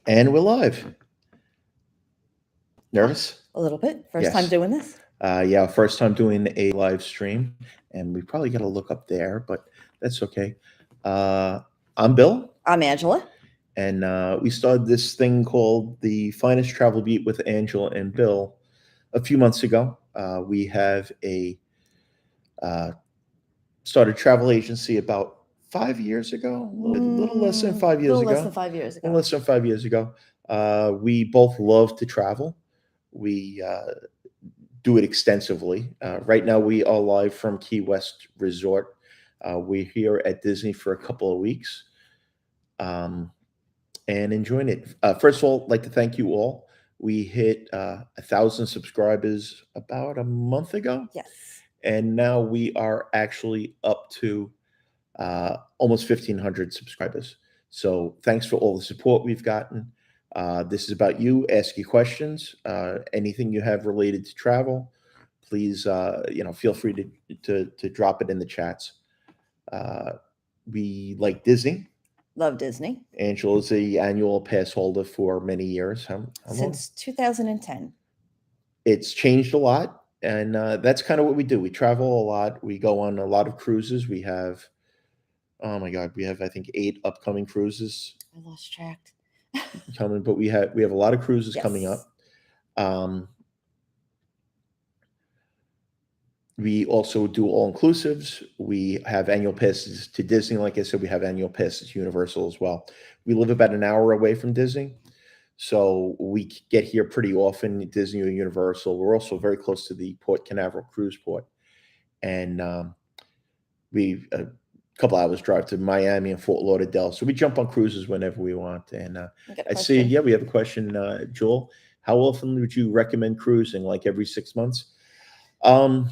And we're live. Nervous? A little bit. First time Yes. doing this. Yeah, first time doing a live stream, and we probably got to look up there, but that's okay. Uh, I'm Bill, I'm Angela. and we started this thing called the Finest Travel Beat with Angela and Bill a few months ago. We have a uh, started travel agency about 5 years ago, little less than 5 years Little less ago, than 5 years a ago. little less than 5 years ago. We both love to travel. We do it extensively. Right now, we are live from Key West Resort. We're here at Disney for a couple of weeks um, and enjoying it. First of all, I'd like to thank you all. We hit 1,000 subscribers about a month ago, Yes. and now we are actually up to almost 1,500 subscribers. So thanks for all the support we've gotten. This is about you. Ask your questions. Anything you have related to travel, please, feel free to drop it in the chats. Uh, we like Disney. Love Disney. Angela's the annual pass holder for many years. How long? Since 2010. It's changed a lot, and that's kind of what we do. We travel a lot. We go on a lot of cruises. We have, oh my God, we have I think 8 upcoming cruises I lost track. coming, but we have a lot of cruises coming up. Um, we also do all inclusives. We have annual passes to Disney. Like I said, we have annual passes to Universal as well. We live about an hour away from Disney, so we get here pretty often. Disney or Universal. We're also very close to the Port Canaveral cruise port, and we a couple hours drive to Miami and Fort Lauderdale. So we jump on cruises whenever we want. And I see, yeah, we have a question, Joel. How often would you recommend cruising? Like every 6 months? Um,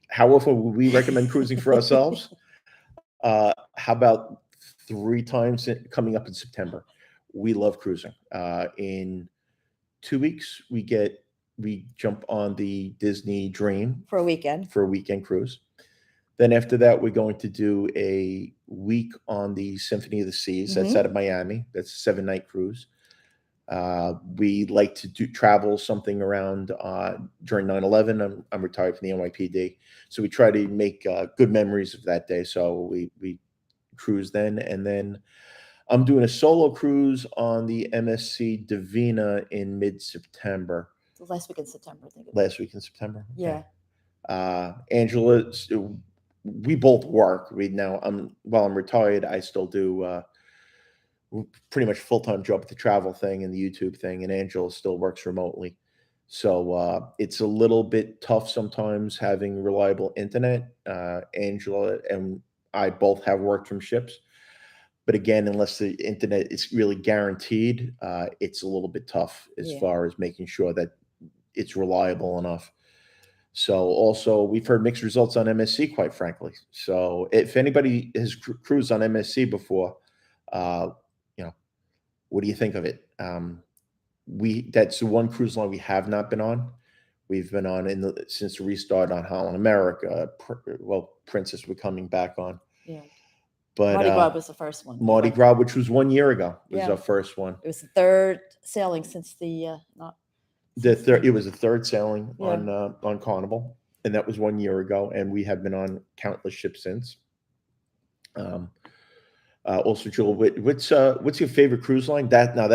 how often would we recommend cruising for ourselves? How about 3 times coming up in September? We love cruising. In 2 weeks, we jump on the Disney Dream For a weekend. for a weekend cruise. Then after that, we're going to do a week on the Symphony of the Seas. That's out of Miami. That's a 7-night cruise. We like to travel something around during 9/11. I'm retired from the NYPD, so we try to make good memories of that day. So we cruise then, and then I'm doing a solo cruise on the MSC Divina in mid-September. The last week in September, I think. Last week in September. Okay. Yeah. Angela, we both work. While I'm retired, I still do pretty much full-time job at the travel thing and the YouTube thing, and Angela still works remotely. So it's a little bit tough sometimes having reliable internet. Angela and I both have worked from ships, but again, unless the internet is really guaranteed, it's a little bit tough as far as making sure that it's reliable enough. So also, we've heard mixed results on MSC, quite frankly. So if anybody has cruised on MSC before, uh, what do you think of it? That's the one cruise line we have not been on. We've been on since the restart on Holland America. Princess, we're coming back on. Yeah. But Mardi Gras was the first one. Mardi Gras, which was 1 year ago, was our first one. It was the third sailing since the not. It was the third sailing on Carnival, and that was 1 year ago. And we have been on countless ships since. Also, Joel, what's your favorite cruise line? That's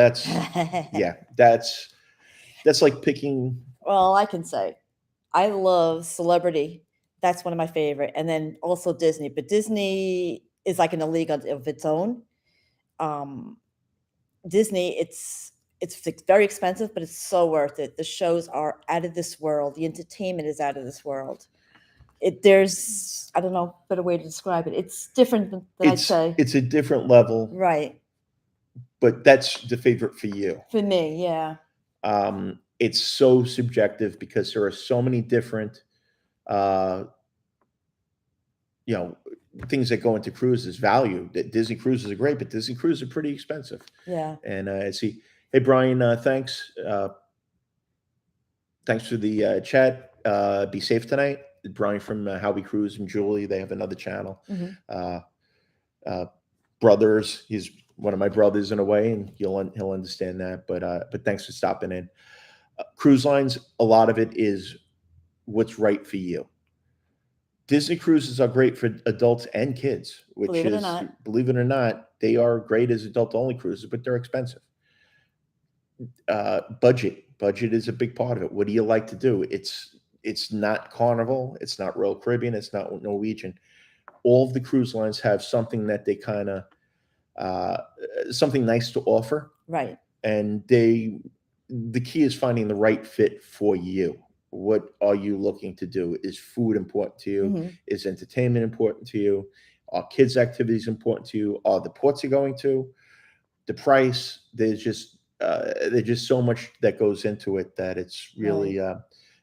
like picking. Well, I can say I love Celebrity. That's one of my favorite, and then also Disney. But Disney is like in a league of its own. Disney, it's very expensive, but it's so worth it. The shows are out of this world. The entertainment is out of this world. There's, I don't know, a better way to describe it. It's different than I'd say. It's a different level, right? But that's the favorite for you. For me, yeah. It's so subjective because there are so many different, things that go into cruises. Value that Disney cruises are great, but Disney cruises are pretty expensive. Yeah. And I see. Hey, Brian, thanks. Thanks for the chat. Be safe tonight. Brian from How We Cruise and Julie, they have another channel. Brothers, he's one of my brothers in a way, and he'll understand that. But thanks for stopping in. Cruise lines, a lot of it is what's right for you. Disney cruises are great for adults and kids, which Believe it or is, not. believe it or not, they are great as adult only cruises, but they're expensive. Budget is a big part of it. What do you like to do? It's not Carnival, it's not Royal Caribbean, it's not Norwegian. All of the cruise lines have something that they kind of uh, something nice to offer, Right. and the key is finding the right fit for you. What are you looking to do? Is food important to you? Hmm. Is entertainment important to you? Are kids activities important to you? Are the ports you're going to? The price? There's just so much that goes into it that it's really Right.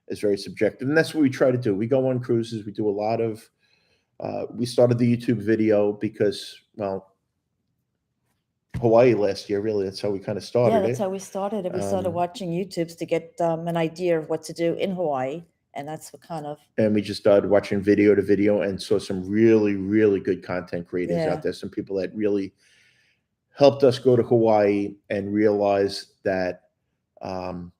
is very subjective, and that's what we try to do. We go on cruises. We do a lot of. We started the YouTube video because, well, Hawaii last year. Really, that's how we kind of Yeah, started that's it. how we started it. We started watching YouTubes to get an idea of what to do in Hawaii, and that's what kind of, And we just started watching video to video and saw some really, really good content creators yeah. out there. Some people that really helped us go to Hawaii and realize that, um,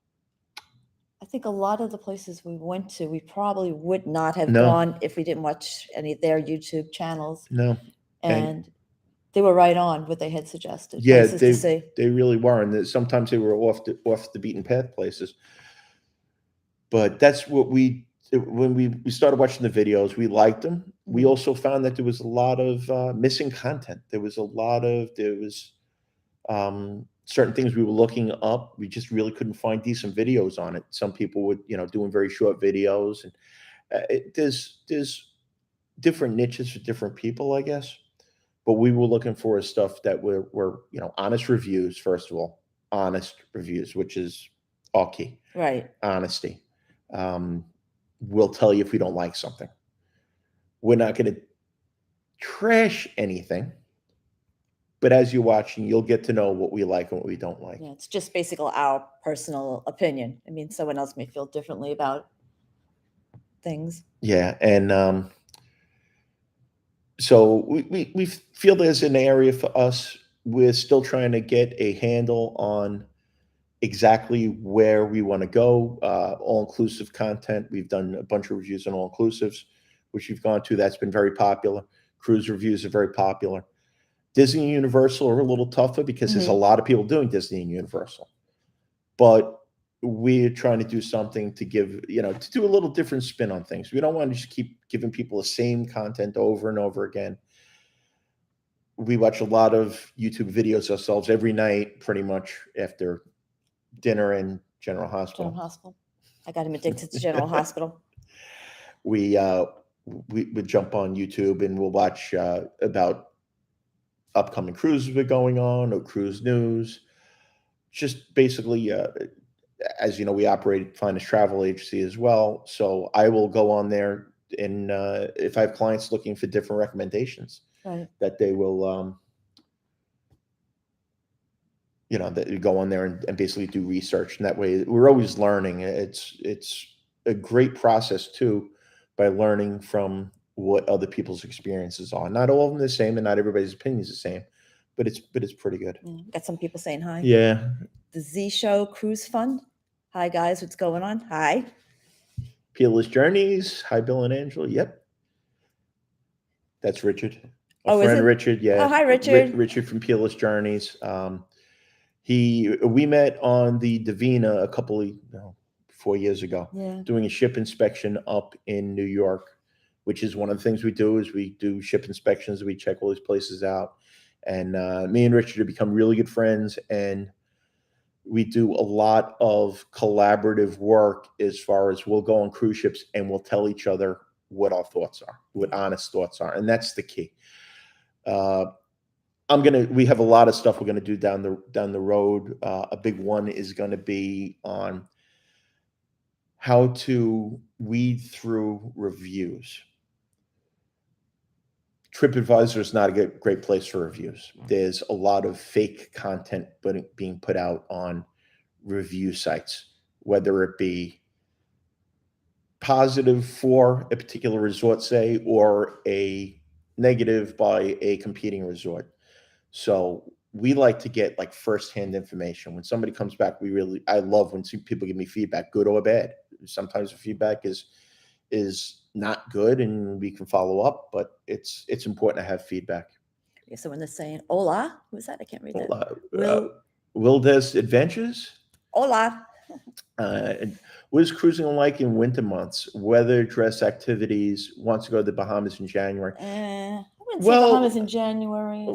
I think a lot of the places we went to, we probably would not have no, gone if we didn't watch any of their YouTube channels. no, and And they were right on what they had suggested, yeah, places to see. they really were, and sometimes they were off the beaten path places. But that's what when we started watching the videos, we liked them. We Mhm. also found that there was a lot of missing content. There was certain things we were looking up. We just really couldn't find decent videos on it. Some people would, doing very short videos, and there's different niches for different people, I guess. But we were looking for stuff that were honest reviews. First of all, honest reviews, which is all key. Right. Honesty. Um, we'll tell you if we don't like something. We're not going to trash anything, but as you're watching, you'll get to know what we like and what we don't like. Yeah, it's just basically our personal opinion. I mean, someone else may feel differently about things. Yeah, and so we feel there's an area for us. We're still trying to get a handle on exactly where we want to go. All inclusive content. We've done a bunch of reviews on all inclusives, which you've gone to. That's been very popular. Cruise reviews are very popular. Disney and Universal are a little tougher because there's a Mhm. lot of people doing Disney and Universal. But we're trying to do something to to do a little different spin on things. We don't want to just keep giving people the same content over and over again. We watch a lot of YouTube videos ourselves every night, pretty much after dinner in General General Hospital. Hospital. I got him addicted to General Hospital. We would jump on YouTube and we'll watch about upcoming cruises we're going on or cruise news. Just basically, as you know, we operate Finest Travel Agency as well. So I will go on there, and if I have clients looking for different recommendations, Right. that they will, that you go on there and basically do research. And that way, we're always learning. It's a great process too, by learning from what other people's experiences are. Not all of them the same, and not everybody's opinion is the same, but it's pretty good. Yeah. Got some people saying hi. Yeah, The Z Show Cruise Fund. Hi, guys. What's going on? Hi. Peerless Journeys. Hi, Bill and Angela. Yep, that's Richard. Our Oh, is friend it? Richard. Oh, Yeah, hi, Richard. Richard from Peerless Journeys. We met on the Divina a couple of 4 years ago, Yeah. doing a ship inspection up in New York, which is one of the things we do. Is we do ship inspections. We check all these places out, and me and Richard have become really good friends, and we do a lot of collaborative work as far as we'll go on cruise ships and we'll tell each other what our thoughts are, what honest thoughts are, and that's the key. Uh, we have a lot of stuff we're gonna do down the road. A big one is gonna be on how to weed through reviews. TripAdvisor is not a great place for reviews. There's a lot of fake content being put out on review sites, whether it be positive for a particular resort, say, or a negative by a competing resort. So we like to get like firsthand information. When somebody comes back, I love when people give me feedback, good or bad. Sometimes the feedback is not good and we can follow up, but it's important to have feedback. Yeah, so when they're saying hola, who's that? I can't read that. Wildes Adventures. Hola. What is cruising like in winter months? Weather, dress, activities. Wants to go to the Bahamas in January. I wouldn't say Bahamas in January.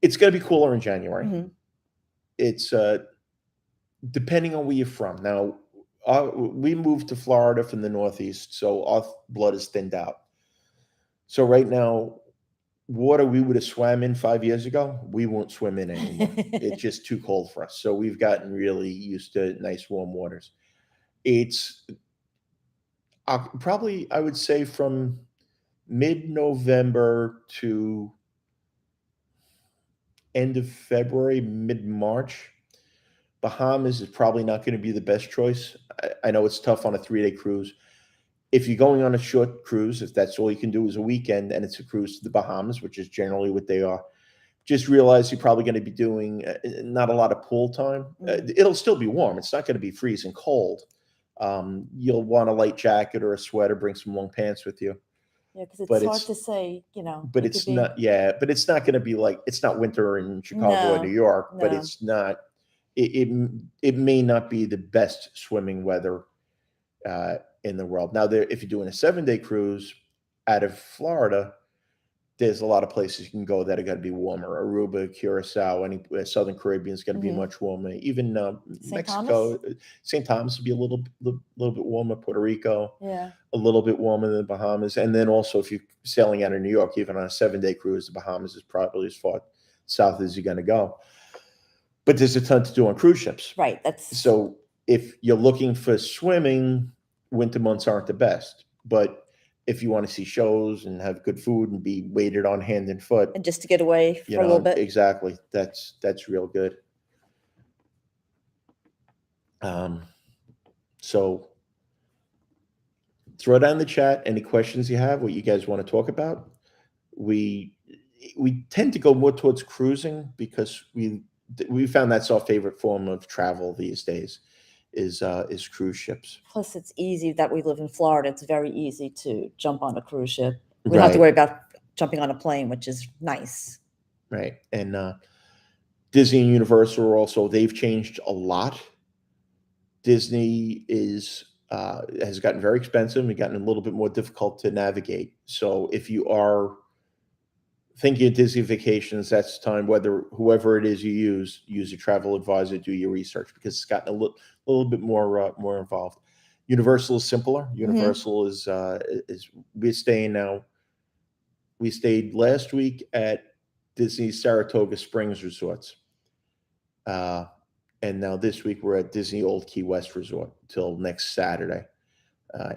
It's going to be cooler in January. Mm-hmm. It's depending on where you're from. Now, we moved to Florida from the Northeast, so our blood is thinned out. So right now, water we would have swam in 5 years ago, we won't swim in anymore. It's just too cold for us. So we've gotten really used to nice warm waters. It's probably, I would say, from mid-November to end of February, mid-March. Bahamas is probably not going to be the best choice. I know it's tough on a 3-day cruise. If you're going on a short cruise, if that's all you can do is a weekend and it's a cruise to the Bahamas, which is generally what they are, just realize you're probably going to be doing not a lot of pool time. It'll still be warm. It's not going to be freezing cold. You'll want a light jacket or a sweater, bring some long pants with you. Yeah, because it's hard to say, But it's not, but it's not going to be like, it's not winter in Chicago or New York, but it's not, it may not be the best swimming weather in the world. Now, if you're doing a 7-day cruise out of Florida, there's a lot of places you can go that are going to be warmer. Aruba, Curacao, any Southern Caribbean is going to be much warmer. Even Mexico, St. Thomas will be a little bit warmer. Puerto Rico, a little bit warmer than the Bahamas. And then also, if you're sailing out of New York, even on a 7-day cruise, the Bahamas is probably as far south as you're going to go. But there's a ton to do on cruise ships. Right. So if you're looking for swimming, winter months aren't the best. But if you want to see shows and have good food and be waited on hand and foot, and just to get away for a little bit, exactly, that's real good. So throw down in the chat any questions you have, what you guys want to talk about. We tend to go more towards cruising because we found that's our favorite form of travel these days. Is cruise ships. Plus, it's easy that we live in Florida. It's very easy to jump on a cruise ship. We don't have to worry about jumping on a plane, which is nice. Right. And Disney and Universal are also, they've changed a lot. Disney has gotten very expensive and gotten a little bit more difficult to navigate. So if you are thinking of Disney vacations, that's the time, whoever it is you use a travel advisor, do your research, because it's gotten a little bit more involved. Universal is simpler. Universal is we're staying now. We stayed last week at Disney Saratoga Springs Resorts. And now this week we're at Disney Old Key West Resort till next Saturday.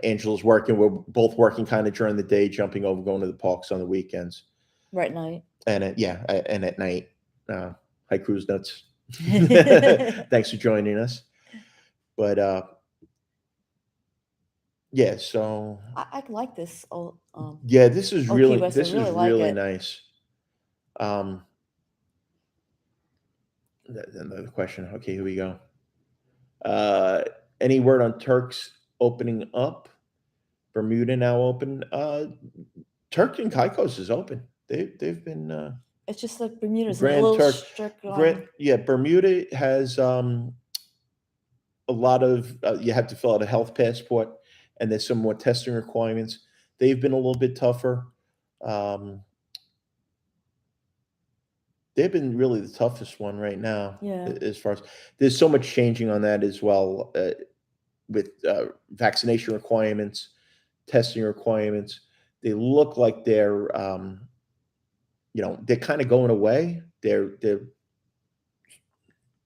Angela's working. We're both working kind of during the day, jumping over, going to the parks on the weekends. Right, night. And at night. Hi, Cruise Nuts. Thanks for joining us. But yeah, so I like this. this is really really nice. Another question. Okay, here we go. Any word on Turks opening up? Bermuda now open. Turk and Caicos is open. They've been. It's just like Bermuda's Grand a little Turk. strict. Bermuda has a lot of. You have to fill out a health passport, and there's some more testing requirements. They've been a little bit tougher. They've been really the toughest one right now. Yeah. As far as there's so much changing on that as well, with vaccination requirements, testing requirements. They look like they're kind of going away. They're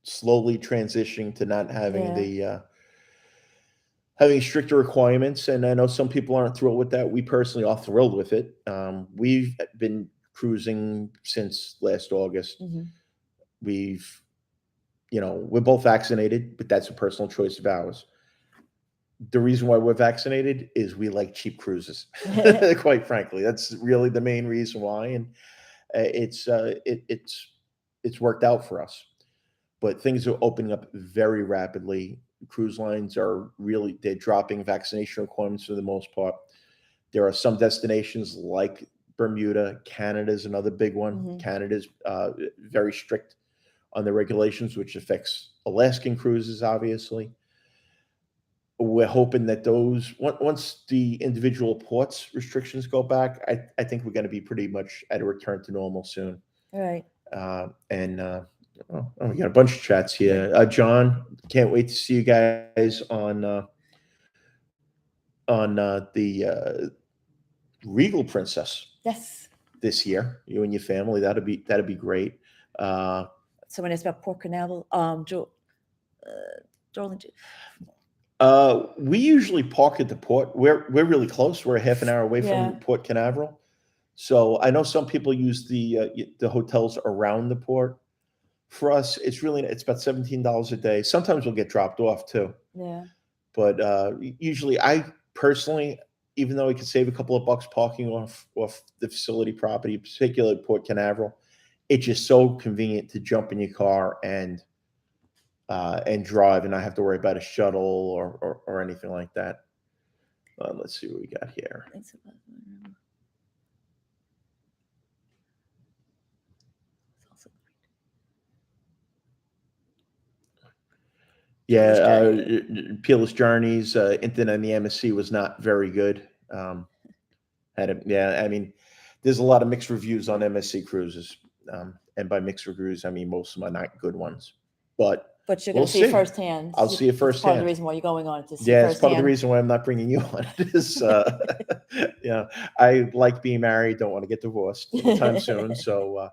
slowly transitioning to not having having stricter requirements. And I know some people aren't thrilled with that. We personally are thrilled with it. We've been cruising since last August. We're both vaccinated, but that's a personal choice of ours. The reason why we're vaccinated is we like cheap cruises. Quite frankly, that's really the main reason why. And it's it's worked out for us. But things are opening up very rapidly. Cruise lines are really, they're dropping vaccination requirements for the most part. There are some destinations like Bermuda. Canada's another big one. Mhm. Canada's very strict on the regulations, which affects Alaskan cruises, obviously. We're hoping that those, once the individual ports restrictions go back, I think we're going to be pretty much at a return to normal soon. Right. We got a bunch of chats here. John, can't wait to see you guys on the Regal Princess Yes. this year. You and your family, that'd be great. Someone asked about Port Canaveral. Jordan, We usually park at the port. We're really close. We're a half an hour away Yeah. from Port Canaveral. So I know some people use the hotels around the port. For us, it's about $17 a day. Sometimes we'll get dropped off too. yeah. But usually, I personally, even though we could save a couple of bucks parking off the facility property, particularly Port Canaveral, it's just so convenient to jump in your car and drive and not have to worry about a shuttle or anything like that. Let's see what we got here. Yeah, Peerless Journeys, Internet and the MSC was not very good. I mean, there's a lot of mixed reviews on MSC cruises, and by mixed reviews, I mean most of them are not good ones. But you're going to see it firsthand. I'll see it firsthand. Part of the reason why you're going on to see yeah, firsthand. it's part of the reason why I'm not bringing you on. Is I like being married, don't want to get divorced anytime soon. So,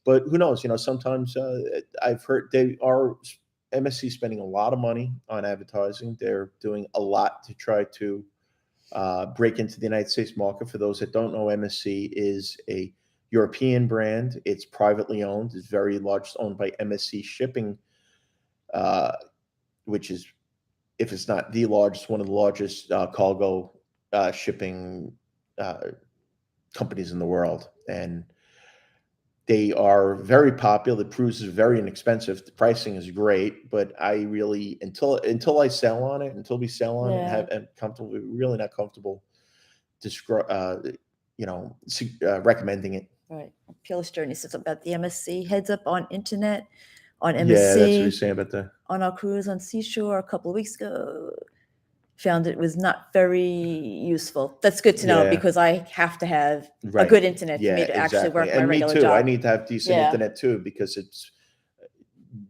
but who knows? Sometimes I've heard they are. MSC spending a lot of money on advertising. They're doing a lot to try to break into the United States market. For those that don't know, MSC is a European brand. It's privately owned. It's very large. It's owned by MSC Shipping, which is, if it's not the largest, one of the largest cargo shipping companies in the world. And they are very popular. The cruise is very inexpensive. The pricing is great, but I really, until I sell on it, until we sell on it and comfortable, we're really not comfortable recommending it. Right. Peerless Journey says about the MSC heads up on internet, on MSC. Yeah, that's what you're saying about that. On our cruise on Seashore a couple of weeks ago, found it was not very useful. That's good to know because I have to have a good internet for me to actually work my regular job. I need to have decent internet too, because it's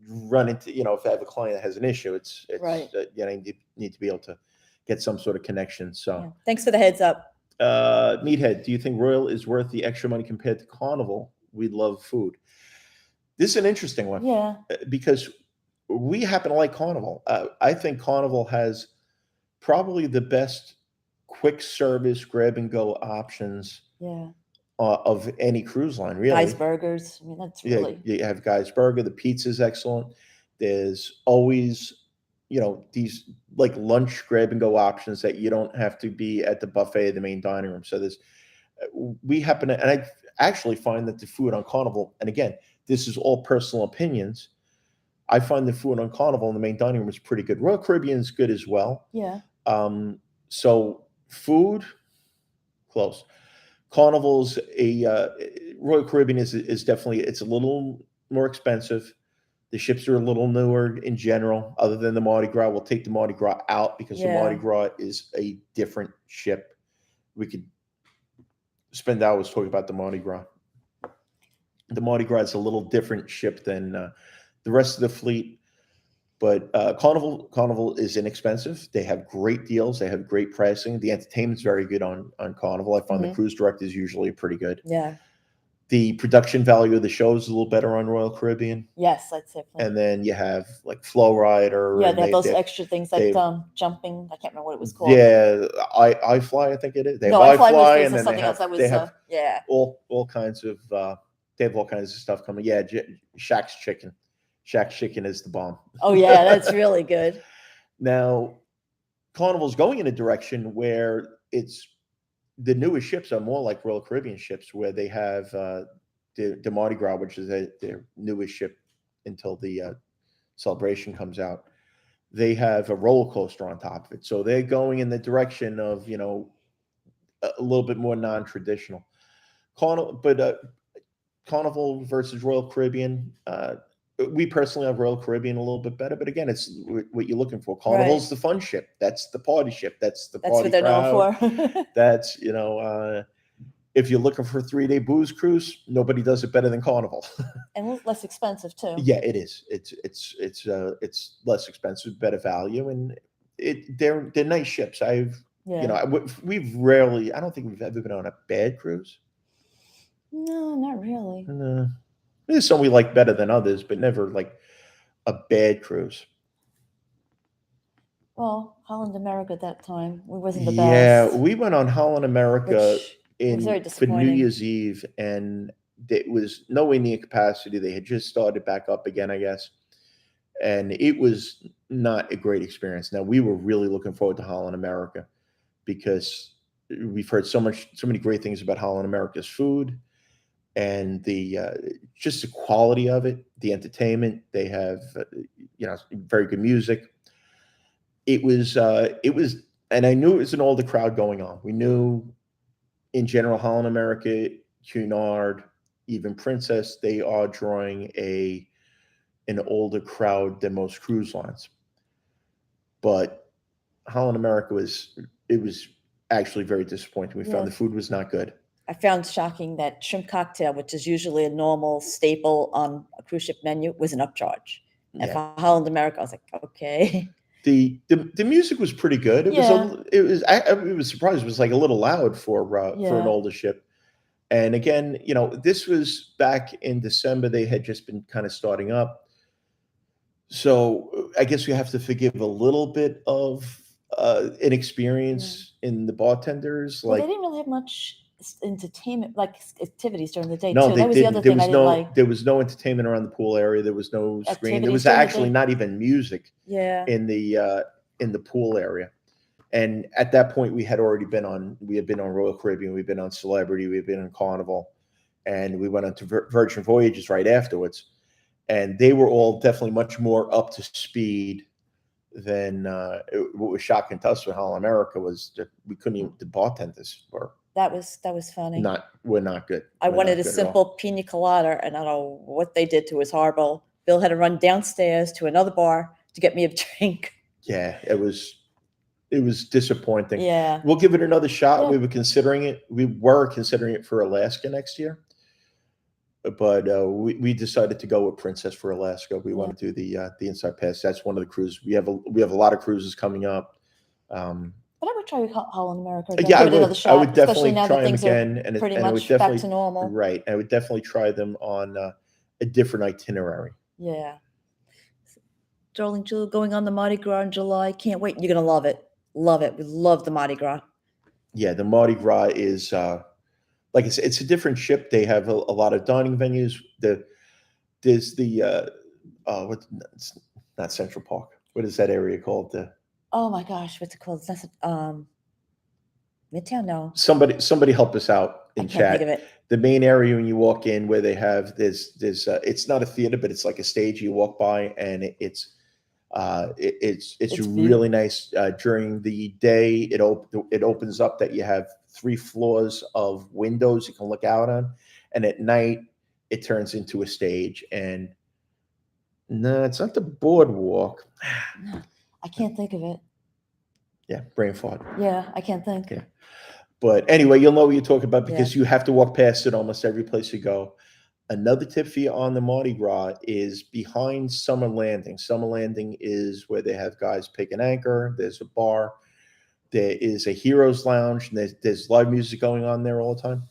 run into, if I have a client that has an issue, it's right. I need to be able to get some sort of connection. So thanks for the heads up. Meathead, do you think Royal is worth the extra money compared to Carnival? We love food. This is an interesting one. Yeah. Because we happen to like Carnival. I think Carnival has probably the best quick service grab and go options of any cruise line, really. Guy's Burgers. I mean, that's really. You have Guy's Burger. The pizza's excellent. There's always, these like lunch grab and go options that you don't have to be at the buffet of the main dining room. So we happen to, and I actually find that the food on Carnival, and again, this is all personal opinions, I find the food on Carnival in the main dining room is pretty good. Royal Caribbean is good as well. Yeah. So food, close. Carnival's Royal Caribbean is definitely, it's a little more expensive. The ships are a little newer in general, other than the Mardi Gras. We'll take the Mardi Gras out because the Mardi Gras is a different ship. We could spend hours talking about the Mardi Gras. The Mardi Gras is a little different ship than the rest of the fleet. But Carnival is inexpensive. They have great deals. They have great pricing. The entertainment's very good on Carnival. I find the cruise director is usually pretty good. Yeah. The production value of the show is a little better on Royal Caribbean. Yes, that's it. And then you have like Flow Rider. Yeah, they have those extra things like jumping. I can't remember what it was called. Yeah, I Fly, I think it is. They have iFly, and then something else that was. They have all kinds of. They have all kinds of stuff coming. Yeah, Shaq's Chicken. Shaq's Chicken is the bomb. Oh yeah, that's really good. Now, Carnival's going in a direction where it's the newest ships are more like Royal Caribbean ships, where they have the Mardi Gras, which is their newest ship until the celebration comes out, they have a roller coaster on top of it. So they're going in the direction of a little bit more non-traditional. Carnival versus Royal Caribbean. We personally have Royal Caribbean a little bit better, but again, it's what you're looking for. Carnival's Right. the fun ship. That's the party ship. That's the That's party what they're crowd. known for. That's if you're looking for a 3-day booze cruise, nobody does it better than Carnival. And a little less expensive too. Yeah, it is. It's less expensive, better value, and they're nice ships. Yeah. We've rarely. I don't think we've ever been on a bad cruise. No, not really. There's some we like better than others, but never like a bad cruise. Well, Holland America at that time, we wasn't the Yeah, best. we went on Holland America Which was very for New disappointing. Year's Eve, and it was nowhere near capacity. They had just started back up again, I guess, and it was not a great experience. Now we were really looking forward to Holland America because we've heard so many great things about Holland America's food and the just the quality of it, the entertainment. They have very good music. It was, and I knew it was an older crowd going on. We knew, in general, Holland America, Cunard, even Princess, they are drawing an older crowd than most cruise lines. But Holland America was actually very disappointing. We found the Yes. food was not good. I found shocking that shrimp cocktail, which is usually a normal staple on a cruise ship menu, was an upcharge. And Yeah. for Holland America, I was like, okay. The music was pretty good. It Yeah. was I was surprised. It was like a little loud for an Yeah. older ship. And again, this was back in December. They had just been kind of starting up. So I guess we have to forgive a little bit of inexperience in the bartenders. Well, they Like, didn't really have much entertainment, like activities during the day no, too. they That was the didn't. other There thing I was didn't no like. there was no entertainment around the pool area. There was no screen. There Activities was during the actually day. not even music Yeah. in the pool area. And at that point, we had been on Royal Caribbean, we've been on Celebrity, we've been on Carnival, and we went on to Virgin Voyages right afterwards. And they were all definitely much more up to speed than what was shocking to us with Holland America was that we couldn't even, the bartenders were That was funny. we're not good. I We're wanted not a good at all. simple pina colada, and I don't know what they did to his horrible. Bill had to run downstairs to another bar to get me a drink. Yeah, it was disappointing. Yeah. We'll give it another shot. Yeah. We were considering it for Alaska next year, but we decided to go with Princess for Alaska. We want to do the Inside Pass. That's one of the cruises. We have a lot of cruises coming up. But I would try Holland America again. Yeah, Give it another shot, I would definitely especially now try that them things again, are pretty and I would much definitely back to normal. right. I would definitely try them on a different itinerary. Yeah. Darling Jill, going on the Mardi Gras in July. Can't wait. You're gonna love it. Love it. We love the Mardi Gras. Yeah, the Mardi Gras is like I said, it's a different ship. They have a lot of dining venues. There's the it's not Central Park. What is that area called? Oh my gosh, what's it called? It's not Midtown. No, somebody help us out in I can't chat. think of it. The main area when you walk in, where they have it's not a theater, but it's like a stage. You walk by, and it's really nice. During the day, it opens up that you have 3 floors of windows you can look out on, and at night it turns into a stage. And no, it's not the boardwalk. No, I can't think of it. Yeah, brain fart. Yeah, I can't think. Yeah. But anyway, you'll know what you're talking about because you have to walk past it almost every place you go. Another tip for you on the Mardi Gras is behind Summer Landing. Summer Landing is where they have guys pick an anchor. There's a bar. There is a Heroes Lounge, and there's live music going on there all the time.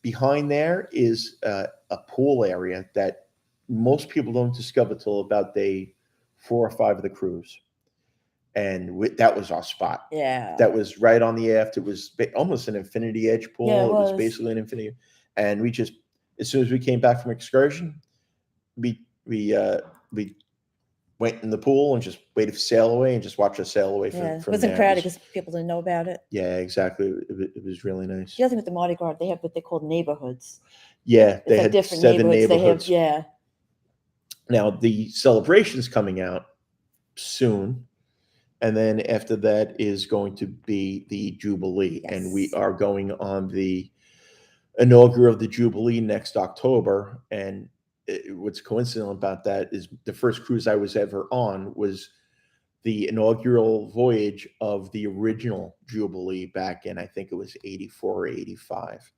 Behind there is a pool area that most people don't discover till about day 4 or 5 of the cruise. And that was our spot. Yeah. That was right on the aft. It was almost an infinity edge pool. Yeah, it was basically an infinity. And we just, as soon as we came back from excursion, we went in the pool and just waited for sail away and just watched us sail away. Yeah, it from wasn't there. crowded because people didn't know about it. Yeah, exactly. It was really nice. The other thing with the Mardi Gras, they have what they call neighborhoods. Yeah, It's they like had different 7 neighborhoods. They have, neighborhoods. yeah. Now the celebration's coming out soon, and then after that is going to be the Jubilee, and we Yes. are going on the inaugural of the Jubilee next October. And what's coincidental about that is the first cruise I was ever on was the inaugural voyage of the original Jubilee back in, I think it was 84 or 85.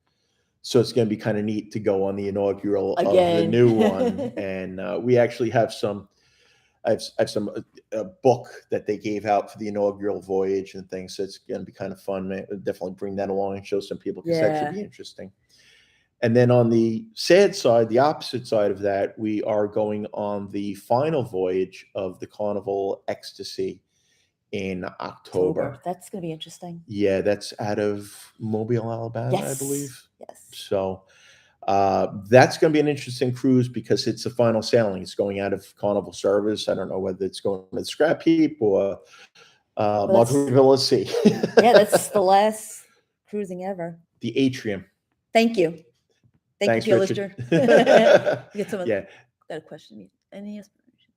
So it's going to be kind of neat to go on the inaugural of the Again. new one. And we actually have some, I have some a book that they gave out for the inaugural voyage and things. So it's going to be kind of fun. Man. Definitely bring that along and show some people because that should Yeah. be interesting. And then on the sad side, the opposite side of that, we are going on the final voyage of the Carnival Ecstasy in October. That's going to be interesting. Yeah, that's out of Mobile, Alabama, I Yes. believe. Yes. So that's going to be an interesting cruise because it's the final sailing. It's going out of Carnival service. I don't know whether it's going to the scrap heap or Margaritaville Sea. Yeah, that's the last cruising ever. The Atrium. Thank you. Thanks, you, Richard. Get someone. Yeah. Got a question. Any aspirations?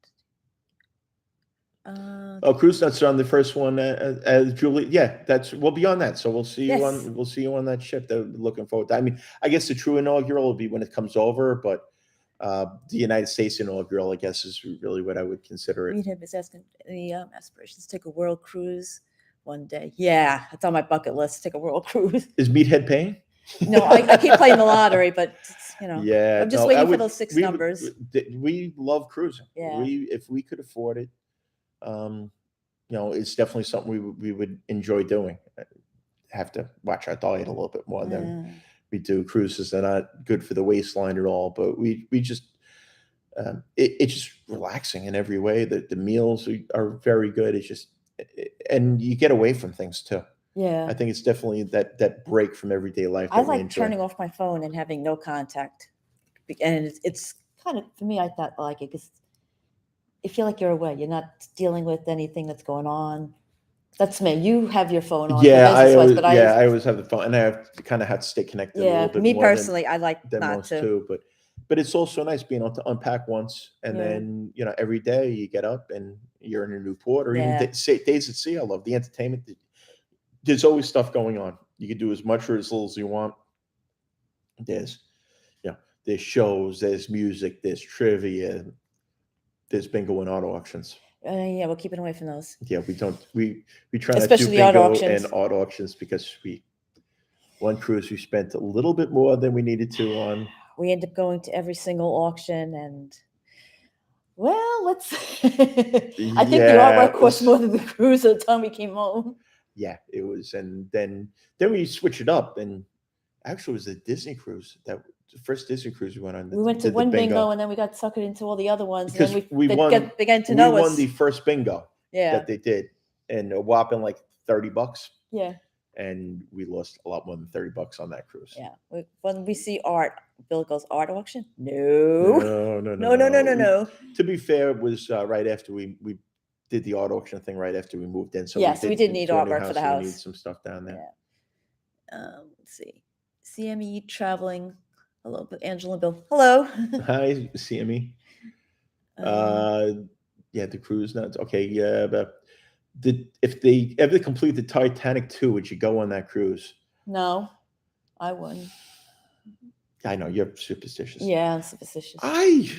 Oh, Cruise Nuts are on the first one as Julie. Yeah, we'll be on that. So we'll see you Yes. we'll see you on that ship. They're looking forward to. I mean, I guess the true inaugural will be when it comes over, but the United States inaugural, I guess, is really what I would consider it. Meathead is asking any aspirations to take a world cruise one day. Yeah, it's on my bucket list. Take a world cruise. Is Meathead paying? No, I keep playing the lottery, but yeah, I'm just waiting for those six we, numbers. We love cruising. Yeah. If we could afford it, it's definitely something we would enjoy doing. Have to watch our diet a little bit more than we do. Cruises are not good for the waistline at all, but we just it's just relaxing in every way. The meals are very good. It's just and you get away from things too. Yeah, I think it's definitely that break from everyday life. I like turning off my phone and having no contact, and it's kind of, for me, I like it because you feel like you're away. You're not dealing with anything that's going on. That's me. You have your phone on. Yeah, I always have the phone, and I have to stay connected a little bit. Me personally, I like than not most to. too, but it's also nice being able to unpack once, and then every day you get up and you're in a new port, or even days at sea. I love the entertainment. There's always stuff going on. You can do as much or as little as you want. There's shows, there's music, there's trivia, there's bingo and auto auctions. Yeah, we're keeping away from those. Yeah, we try not to do Especially the auto bingo auctions. and auto auctions because one cruise we spent a little bit more than we needed to on. We end up going to every single auction, and let's. I think the artwork cost more than the cruise at the time we came home. Yeah, it was, and then we switch it up, and actually it was the Disney cruise, the first Disney cruise we went on. We went to one bingo, and then we got suckered into all the other ones. Because and then we began to know us. We won the first bingo that they did, and a whopping like $30. Yeah. And we lost a lot more than $30 on that cruise. Yeah. When we see art, Bill goes, art auction? No. To be fair, it was right after we did the art auction thing right after we moved in. So we did need artwork for the house. We need some stuff down there. Yeah. Let's see. CME traveling. Hello, Angela and Bill. Hello. Hi, CME. The cruise nuts. Okay, yeah, but if they ever complete the Titanic 2, would you go on that cruise? No, I wouldn't. I know you're superstitious. Yeah, I'm superstitious. I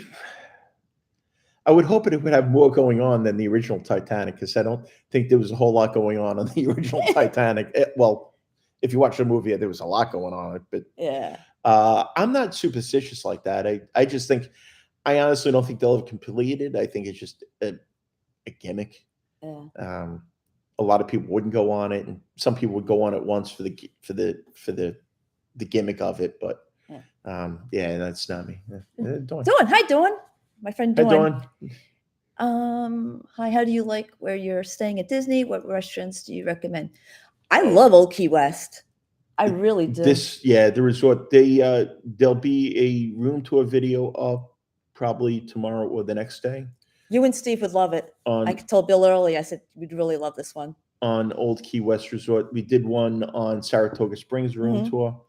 would hope it would have more going on than the original Titanic, because I don't think there was a whole lot going on the original Titanic. Well, if you watch the movie, there was a lot going on, but yeah. I'm not superstitious like that. I just think, I honestly don't think they'll have completed. I think it's just a gimmick. Yeah. A lot of people wouldn't go on it, and some people would go on it once for the gimmick of it. But that's not me. Dawn. Hi, Dawn. My friend Dawn. Hi, Dawn. Hi. How do you like where you're staying at Disney? What restaurants do you recommend? I love Old Key West. I really do. The resort. There'll be a room tour video up probably tomorrow or the next day. You and Steve would love it. I told Bill early. I said we'd really love this one. On Old Key West Resort, we did one on Saratoga Springs room tour.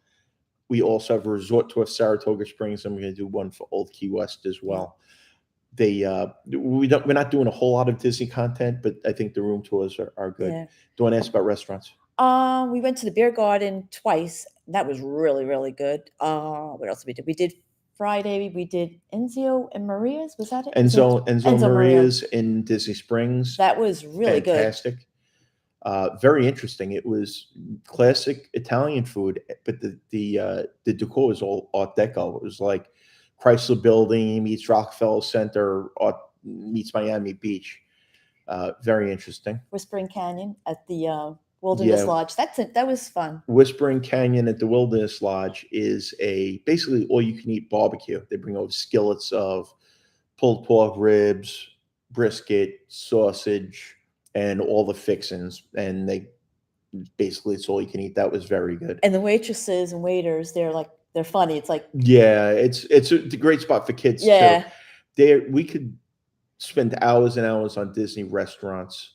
we also have a resort tour of Saratoga Springs, and we're going to do one for Old Key West as well. We're not doing a whole lot of Disney content, but I think the room tours are good. Yeah. Do you want to ask about restaurants? We went to the beer garden twice. That was really, really good. What else did we do? We did Friday. We did Enzio and Maria's. Was that it? Enzo Maria. Maria's in Disney Springs. That was really fantastic. Very interesting. It was classic Italian food, but the decor was all Art Deco. It was like Chrysler Building meets Rockefeller Center meets Miami Beach. Very interesting. Whispering Canyon at the Wilderness Lodge. That was fun. Whispering Canyon at the Wilderness Lodge is basically all you can eat barbecue. They bring over skillets of pulled pork ribs, brisket, sausage, and all the fixins, and it's all you can eat. That was very good. And the waitresses and waiters, they're funny. It's like, yeah, it's a great spot for kids too. We could spend hours and hours on Disney restaurants.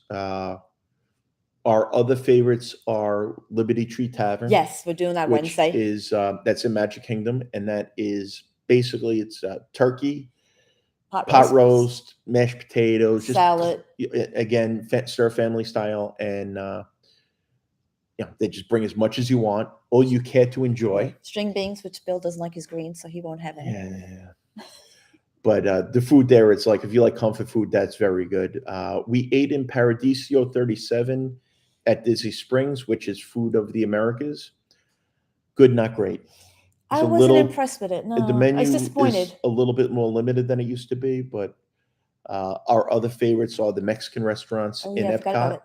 Our other favorites are Liberty Tree Tavern. Yes, we're doing that Wednesday. That's in Magic Kingdom, and that is basically it's turkey, pot roast, mashed potatoes, salad. Again, stir family style, and they just bring as much as you want, all you care to enjoy. String beans, which Bill doesn't like his greens, so he won't have any. Yeah. But the food there, it's like if you like comfort food, that's very good. We ate in Paradiso 37 at Disney Springs, which is Food of the Americas. Good, not great. I wasn't impressed with it. No, the menu I was disappointed. Is a little bit more limited than it used to be, but our other favorites are the Mexican restaurants in Epcot,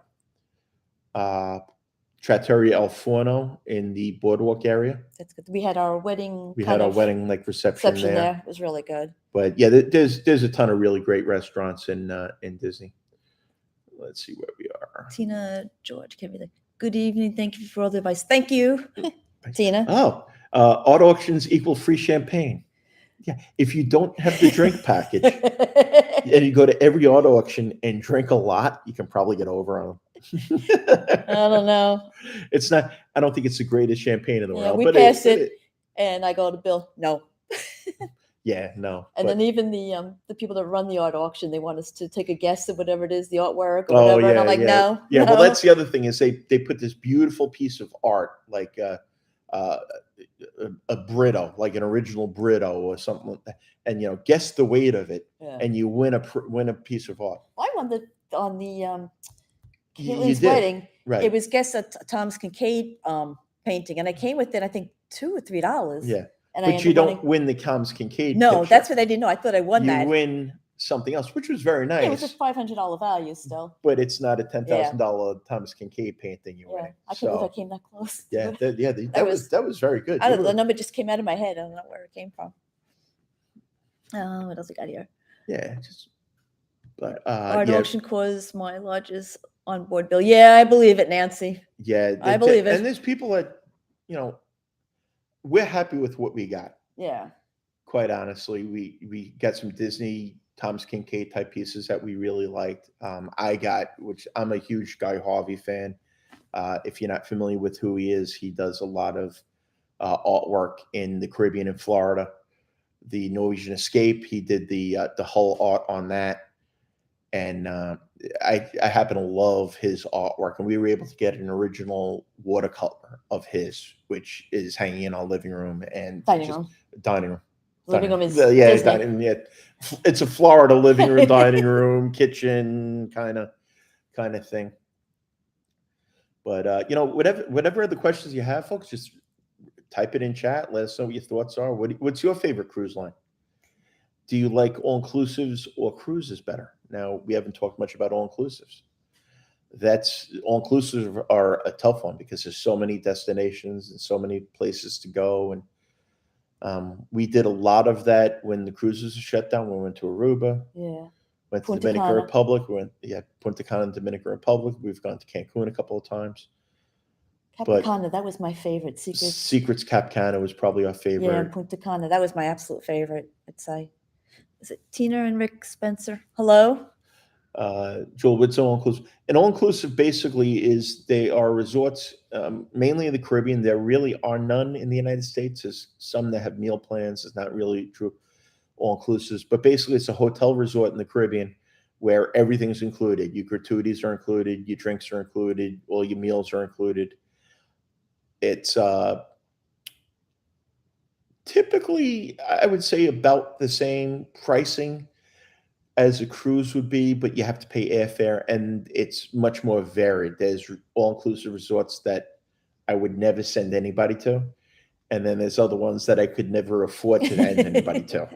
Trattoria El Forno in the Boardwalk area. That's good. We had our wedding. Wedding reception there. It was really good. But yeah, there's a ton of really great restaurants in Disney. Let's see where we are. Tina George, good evening. Thank you for all the advice. Thank you, Tina. Oh, art auctions equal free champagne. Yeah, if you don't have the drink package and you go to every art auction and drink a lot, you can probably get over on them. I don't know. It's not. I don't think it's the greatest champagne in the world. We passed it, and I go to Bill. No. Yeah, no. And then even the people that run the art auction, they want us to take a guess at whatever it is, the artwork or whatever. And I'm like, no. Yeah, well, that's the other thing is they put this beautiful piece of art, like a Brito, like an original Brito or something like that, and guess the weight of it, and you win a piece of art. I won on the Caitlin's wedding. Right. It was guess a Thomas Kincaid painting, and I came within I think $2 or $3. Yeah. And but you don't win the Thomas Kincaid. No, picture. That's what I didn't know. I thought I won that. You win something else, which was very nice. Yeah, it was a $500 value still. But it's not a $10,000 Thomas Kincaid painting you're winning. I can't believe I came that close. Yeah, that was very good. I don't know, the number just came out of my head. I don't know where it came from. What else we got here? Yeah, art auction cause my lodges on board, Bill. Yeah, I believe it, Nancy. Yeah, I believe it. And there's people that we're happy with what we got. Yeah. Quite honestly, we got some Disney Thomas Kincaid type pieces that we really liked. Which I'm a huge Guy Harvey fan. If you're not familiar with who he is, he does a lot of artwork in the Caribbean and Florida. The Norwegian Escape, he did the whole art on that. And I happen to love his artwork, and we were able to get an original watercolor of his, which is hanging in our living room and dining room. Living room is dining. Yeah, it's a Florida living room, dining room, kitchen kind of thing. But whatever other questions you have, folks, just type it in chat. Let us know what your thoughts are. What's your favorite cruise line? Do you like all-inclusives or cruises better? Now, we haven't talked much about all-inclusives. All-inclusives are a tough one because there's so many destinations and so many places to go. And we did a lot of that when the cruises were shut down. We went to Aruba. Yeah. Went to the Dominican Republic. Punta Cana and Dominican Republic. We've gone to Cancun a couple of times. Cap Cana, that was my favorite. Secrets Cap Cana was probably our favorite. Yeah, Punta Cana, that was my absolute favorite, I'd say. Is it Tina and Rick Spencer? Hello? Joel, what's all inclusive? An all inclusive basically is they are resorts, mainly in the Caribbean. There really are none in the United States. There's some that have meal plans. It's not really true all inclusives, but basically it's a hotel resort in the Caribbean where everything's included. Your gratuities are included, your drinks are included, all your meals are included. It's typically, I would say, about the same pricing as a cruise would be, but you have to pay airfare, and it's much more varied. There's all-inclusive resorts that I would never send anybody to, and then there's other ones that I could never afford to send anybody to.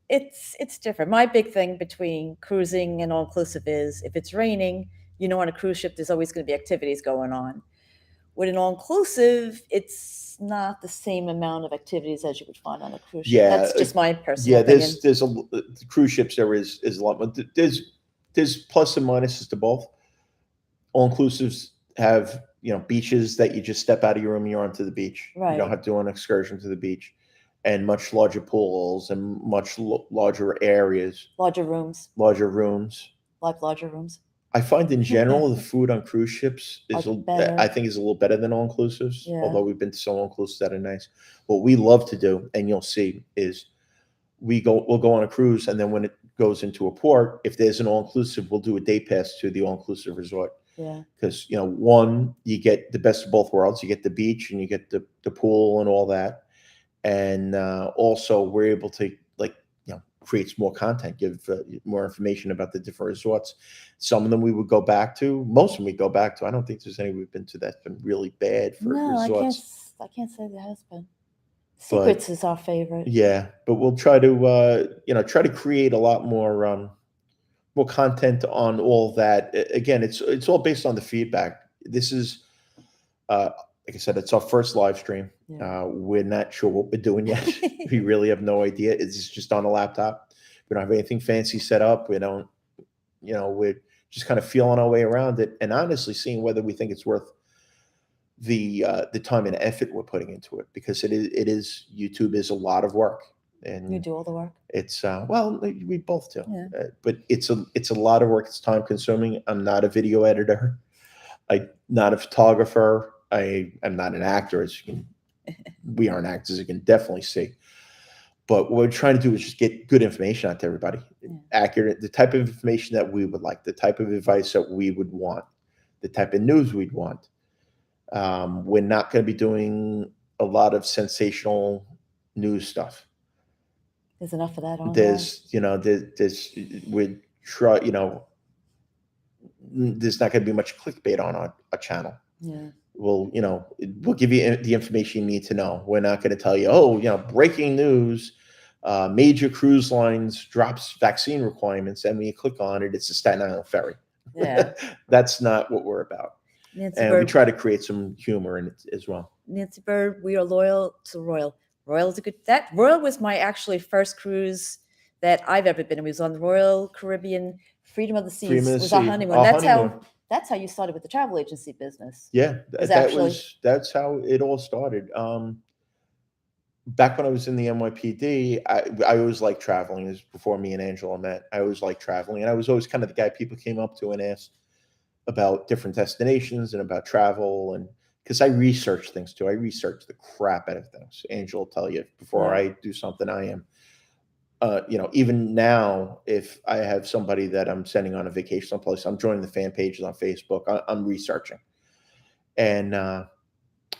It's different. My big thing between cruising and all inclusive is if it's raining, on a cruise ship there's always going to be activities going on. With an all inclusive, it's not the same amount of activities as you would find on a cruise ship. Yeah, That's just my personal opinion. there's cruise ships. There is a lot, but there's plus and minuses to both. All inclusives have beaches that you just step out of your room and you're onto the beach. You Right. don't have to do an excursion to the beach, and much larger pools and much larger areas, Larger rooms, larger rooms. like larger rooms. I find in general the food on cruise ships is better. I think is a little better than all inclusives. Yeah. Although we've been to some all inclusives that are nice. What we love to do, and you'll see, is we'll go on a cruise, and then when it goes into a port, if there's an all inclusive, we'll do a day pass to the all inclusive resort. Yeah. Because one, you get the best of both worlds. You get the beach and you get the pool and all that, and also we're able to create more content, give more information about the different resorts. Some of them we would go back to. Most of them we go back to. I don't think there's any we've been to that's been really bad for resorts. I can't say there has been. Secrets is our favorite. Yeah, but we'll try to create a lot more content on all that. Again, it's all based on the feedback. This is like I said, it's our first live stream. Yeah. We're not sure what we're doing yet. We really have no idea. It's just on a laptop. We don't have anything fancy set up. We don't, we're just kind of feeling our way around it, and honestly seeing whether we think it's worth the time and effort we're putting into it, because YouTube is a lot of work. And you do all the work. It's well, we both do. Yeah. But it's a lot of work. It's time consuming. I'm not a video editor. I'm not a photographer. I'm not an actor, as you can. We aren't actors, as you can definitely see. But what we're trying to do is just get good information out to everybody, accurate, the type of information that we would like, the type of advice that we would want, the type of news we'd want. We're not going to be doing a lot of sensational news stuff. There's enough of that on there's we try, there's not going to be much clickbait on our channel. Yeah. We'll give you the information you need to know. We're not going to tell you, breaking news, major cruise lines drops vaccine requirements, and when you click on it, it's a Staten Island ferry. Yeah. That's not what we're about. Nancy and Bird, we try to create some humor in it as well. Nancy Bird, we are loyal to Royal. Royal is Royal was my actually first cruise that I've ever been in. It was on the Royal Caribbean Freedom of the Seas. Freedom of the was our Sea. honeymoon. Our That's how you started with the travel agency business. Yeah, that's how it all started. Back when I was in the NYPD, I always liked traveling. This was before me and Angela met. I always liked traveling, and I was always kind of the guy people came up to and asked about different destinations and about travel, and because I research things too. I research the crap out of things. Angela will tell you before I do something. I am. Even now, if I have somebody that I'm sending on a vacation someplace, I'm joining the fan pages on Facebook. I'm researching. And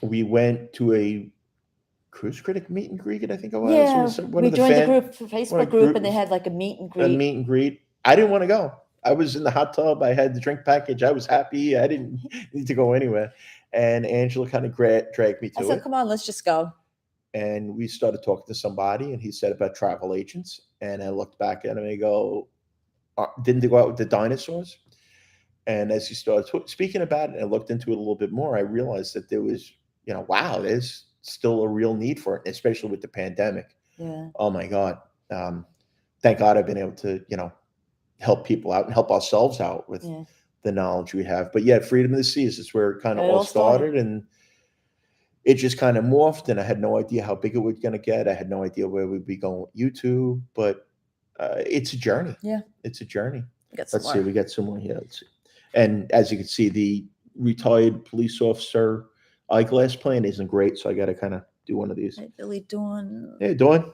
we went to a cruise critic meet and greet, I think it was. Yeah, it was we joined the Facebook group, and they had like a meet and greet. A meet and greet. I didn't want to go. I was in the hot tub. I had the drink package. I was happy. I didn't need to go anywhere. And Angela kind of dragged me to it. I said, come on, let's just go. And we started talking to somebody, and he said about travel agents. And I looked back at him and I go, didn't they go out with the dinosaurs? And as he started speaking about it, and I looked into it a little bit more, I realized that there was, wow, there's still a real need for it, especially with the pandemic. Yeah. Oh my God. Thank God I've been able to, help people out and help ourselves out with the knowledge we have. But yeah, Freedom of the Seas is where it kind of all started. And it just kind of morphed, and I had no idea how big it was going to get. I had no idea where we'd be going with YouTube, but it's a journey. Yeah. It's a journey. We got some Let's see. more. We got some more here. Let's see. And as you can see, the retired police officer eyeglass plan isn't great, so I got to kind of do one of these. Hey, Billy Dawn. Hey, Dawn.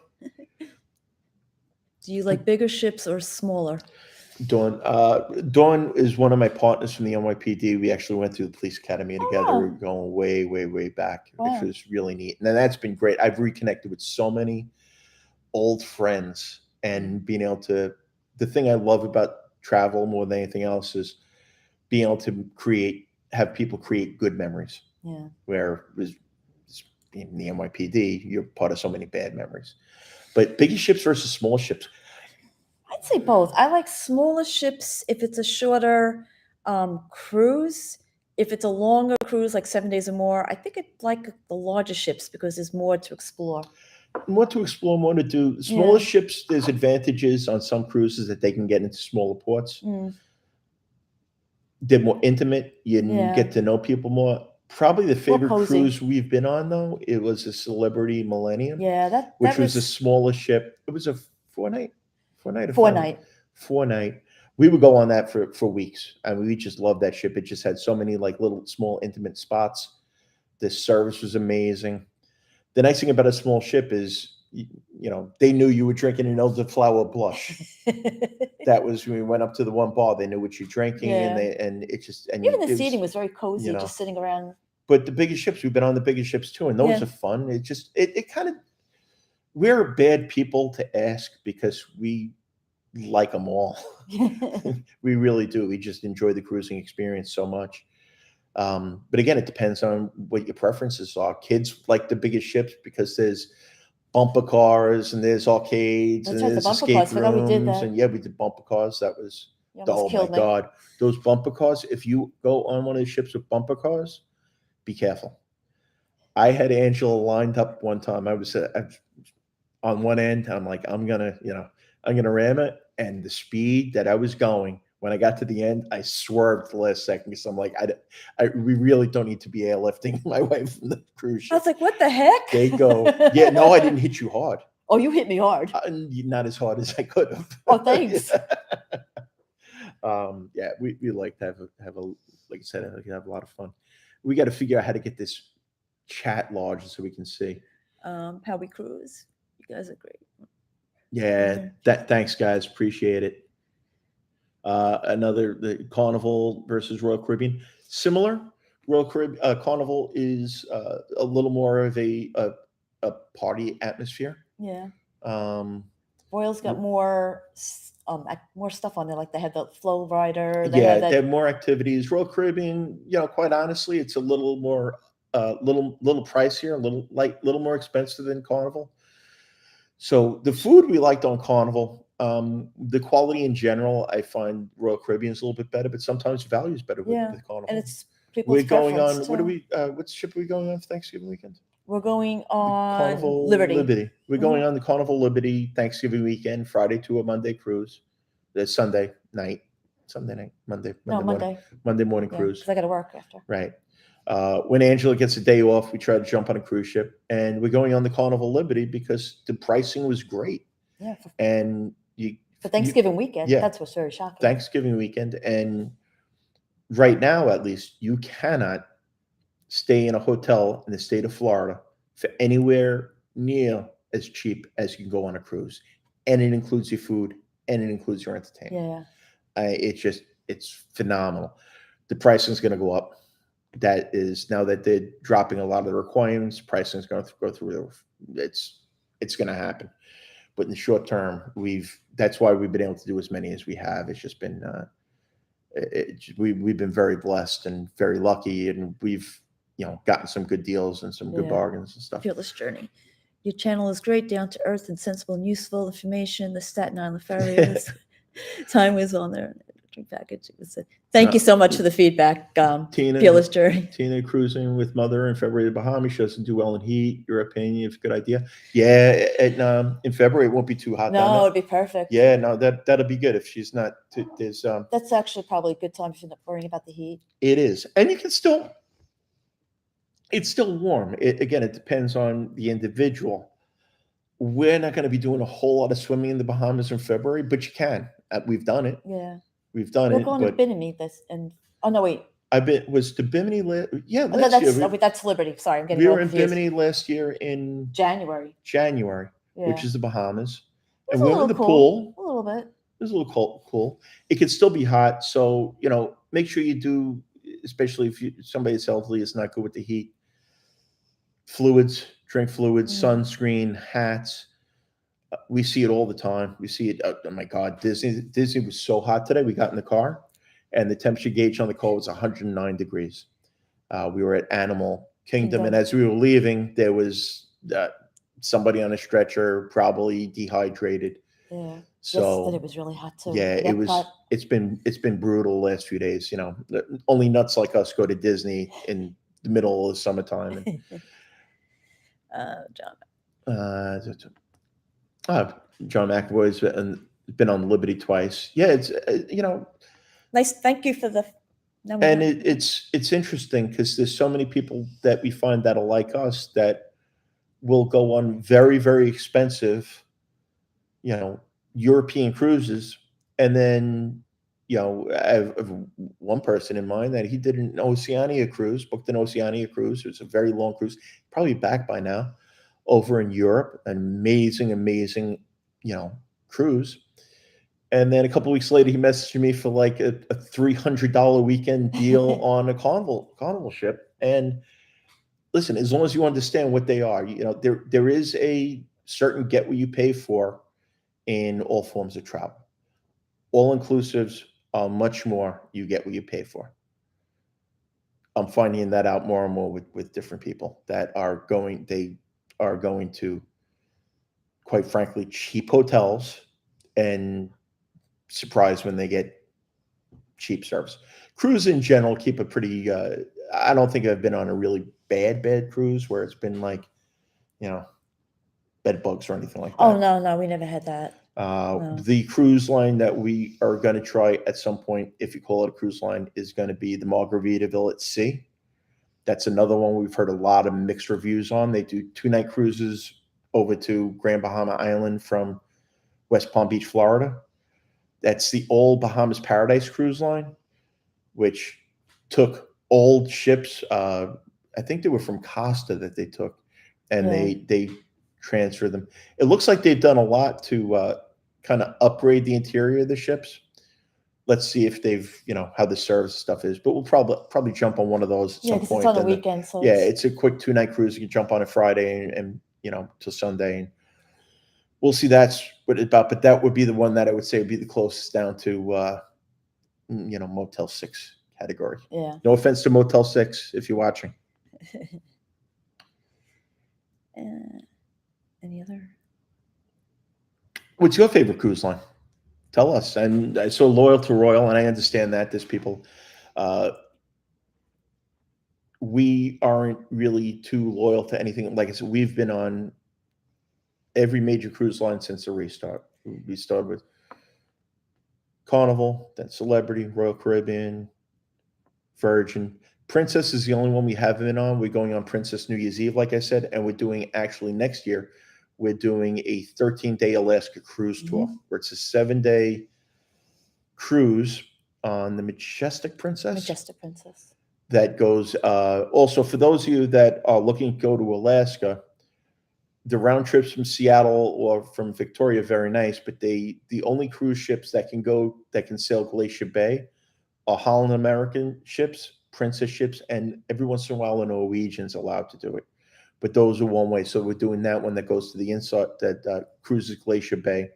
Do you like bigger ships or smaller? Dawn. Dawn is one of my partners from the NYPD. We actually went through the police academy together. wow. We're going way, way, way back, Wow. which was really neat. And that's been great. I've reconnected with so many old friends, and being able to. The thing I love about travel more than anything else is being able to have people create good memories. Yeah. Where in the NYPD, you're part of so many bad memories. But bigger ships versus small ships. I'd say both. I like smaller ships if it's a shorter cruise. If it's a longer cruise, like 7 days or more, I think I'd like the larger ships because there's more to explore. More to explore, more to do. Smaller Yeah. ships, there's advantages on some cruises that they can get into smaller ports. Mm. They're more intimate. You Yeah. get to know people more. Probably the favorite cozy. cruise we've been on, though, it was a Celebrity Millennium, Yeah, that which was a was smaller ship. It was a four-night or 4-night. four-night. We would go on that for weeks. I mean, we just loved that ship. It just had so many like little small intimate spots. The service was amazing. The nice thing about a small ship is, they knew you were drinking an elderflower blush. That was when we went up to the one bar. They knew what you're drinking, Yeah. and it just and Even it the was- seating was very cozy, you know. just sitting around. But the biggest ships, we've been on the biggest ships too, and those Yeah. are fun. It kind of, we're bad people to ask because we like them all. We really do. We just enjoy the cruising experience so much. But again, it depends on what your preferences are. Kids like the biggest ships because there's bumper cars and there's arcades That's and right, the there's bumper escape cars. I forgot we did rooms. that. And yeah, we did bumper cars. That was, You oh almost my killed me. God. Those bumper cars, if you go on one of the ships with bumper cars, be careful. I had Angela lined up one time. I was on one end. I'm like, I'm gonna ram it. And the speed that I was going, when I got to the end, I swerved the last second because I'm like, we really don't need to be airlifting my way from the cruise I ship. was like, what the heck? They go, yeah, no, I didn't hit you hard. Oh, you hit me hard. Not as hard as I could have. Oh, thanks. Yeah, we like to have a like I said, we can have a lot of fun. We got to figure out how to get this chat large so we can see. How we cruise. You guys are great. Yeah, thanks guys, appreciate it. The Carnival versus Royal Caribbean, similar. Carnival is a little more of a party atmosphere. Yeah. w- Royal's got more stuff on there. Like they had the flow rider. They Yeah, had they that. have more activities. Royal Caribbean, quite honestly, it's a little more, little pricier, a little more expensive than Carnival. So the food we liked on Carnival, the quality in general, I find Royal Caribbean is a little bit better, but sometimes value is better with Carnival. And it's people's We're going on. preference, What too. do we? What ship are we going on for Thanksgiving weekend? We're going on Carnival Liberty. We're going on the Carnival Liberty Thanksgiving weekend, Friday to a Monday cruise. The Sunday night, Monday morning Yeah, cruise. because I got to work after. Right. When Angela gets a day off, we try to jump on a cruise ship, and we're going on the Carnival Liberty because the pricing was great. Yeah. And For Thanksgiving weekend, yeah. that's what's very shocking. Thanksgiving weekend, and right now, at least, you cannot stay in a hotel in the state of Florida for anywhere near as cheap as you can go on a cruise, and it includes your food and it includes your entertainment. Yeah. It's phenomenal. The pricing is going to go up. That is, now that they're dropping a lot of the requirements, pricing is going to go through the roof. It's going to happen. But in the short term, that's why we've been able to do as many as we have. It's just been we've been very blessed and very lucky, and we've gotten some good deals and some good bargains and stuff. Fearless Journey. Your channel is great, down to earth and sensible and useful information. The Staten Island Ferry time was on there. Package. Thank you so much for the feedback, Fearless Journey. Tina cruising with mother in February to Bahamas. She doesn't do well in heat. Your opinion is a good idea. Yeah, in February it won't be too hot. No, it'd be perfect. Yeah, no, that'll be good if she's not. There's that's actually probably a good time if you're not worrying about the heat. It is, and you can still. It's still warm. Again, it depends on the individual. We're not going to be doing a whole lot of swimming in the Bahamas in February, but you can. We've done it. Yeah. we've done We're it, going to but Bimini this and oh no wait. was to Bimini yeah, No, last year. that's Liberty. Sorry, I'm getting We all were in confused. Bimini last year in January. January, Yeah. which is the Bahamas. It was And a we went little in the cool. pool. A little bit. It was a little cool. It could still be hot, so make sure you do, especially if somebody's elderly is not good with the heat. Fluids, drink fluids, sunscreen, hats. We see it all the time. We see it. Oh my God, Disney was so hot today. We got in the car, and the temperature gauge on the car was 109 degrees. We were at Animal Kingdom, and as we were leaving, there was somebody on a stretcher, probably dehydrated. Yeah. So yesterday was really hot too. yeah, it was. It's been brutal the last few days. Only nuts like us go to Disney in the middle of the summertime. John. John McAvoy's been on Liberty twice. Yeah, it's nice. Thank you for the. And it's interesting because there's so many people that we find that are like us that will go on very, very expensive, European cruises, and then I have one person in mind that he did an Oceania cruise, booked an Oceania cruise. It was a very long cruise, probably back by now, over in Europe. An amazing, cruise. And then a couple of weeks later, he messaged me for like a $300 weekend deal on a Carnival ship. And listen, as long as you understand what they are, there is a certain get what you pay for in all forms of travel. All inclusives are much more you get what you pay for. I'm finding that out more and more with different people that are going to, quite frankly, cheap hotels and surprised when they get cheap service. Cruise in general keep a pretty. I don't think I've been on a really bad cruise where it's been like, bed bugs or anything like that. Oh no, we never had that. No. The cruise line that we are going to try at some point, if you call it a cruise line, is going to be the Margaritaville at Sea. That's another one we've heard a lot of mixed reviews on. They do 2-night cruises over to Grand Bahama Island from West Palm Beach, Florida. That's the old Bahamas Paradise cruise line, which took old ships. I think they were from Costa that they took, and they transferred them. It looks like they've done a lot to kind of upgrade the interior of the ships. Let's see if they've, how the service stuff is. But we'll probably jump on one of those at some point. It's on the weekend. So it's a quick 2-night cruise. You can jump on a Friday and till Sunday. And we'll see that's what it's about. But that would be the one that I would say would be the closest down to, Motel 6 category. Yeah. No offense to Motel 6 if you're watching. Any other? What's your favorite cruise line? Tell us. And I'm so loyal to Royal, and I understand that there's people. We aren't really too loyal to anything. Like I said, we've been on every major cruise line since the restart. We started with Carnival, then Celebrity, Royal Caribbean, Virgin. Princess is the only one we haven't been on. We're going on Princess New Year's Eve, like I said, and we're doing actually next year. We're doing a 13-day Alaska cruise tour, where it's a 7-day cruise on the Majestic Princess. That goes. Also, for those of you that are looking to go to Alaska, the round trips from Seattle or from Victoria are very nice, but the only cruise ships that can sail Glacier Bay are Holland American ships, Princess ships, and every once in a while a Norwegian's allowed to do it. But those are one way. So we're doing that one that goes to the inside that cruises Glacier Bay,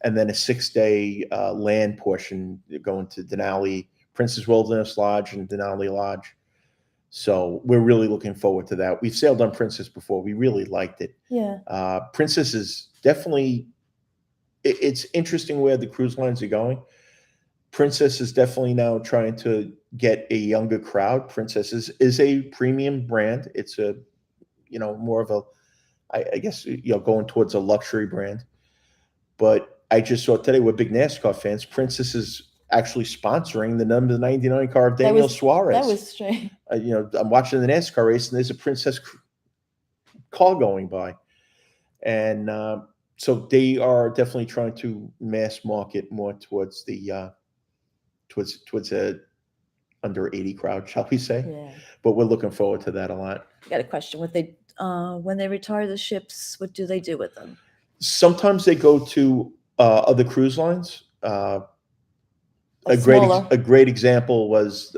and then a 6-day land portion going to Denali, Princess Wilderness Lodge and Denali Lodge. So we're really looking forward to that. We've sailed on Princess before. We really liked it. Yeah. Princess is definitely, it's interesting where the cruise lines are going. Princess is definitely now trying to get a younger crowd. Princess is a premium brand. It's a, more of a, I guess, going towards a luxury brand. But I just saw today, we're big NASCAR fans. Princess is actually sponsoring the number 99 car of Daniel Suarez. That was strange. I'm watching the NASCAR race, and there's a Princess car going by. And so they are definitely trying to mass market more towards the towards a under 80 crowd, shall we say? Yeah. But we're looking forward to that a lot. I got a question. When they retire the ships, what do they do with them? Sometimes they go to other cruise lines. Like smaller. A great example was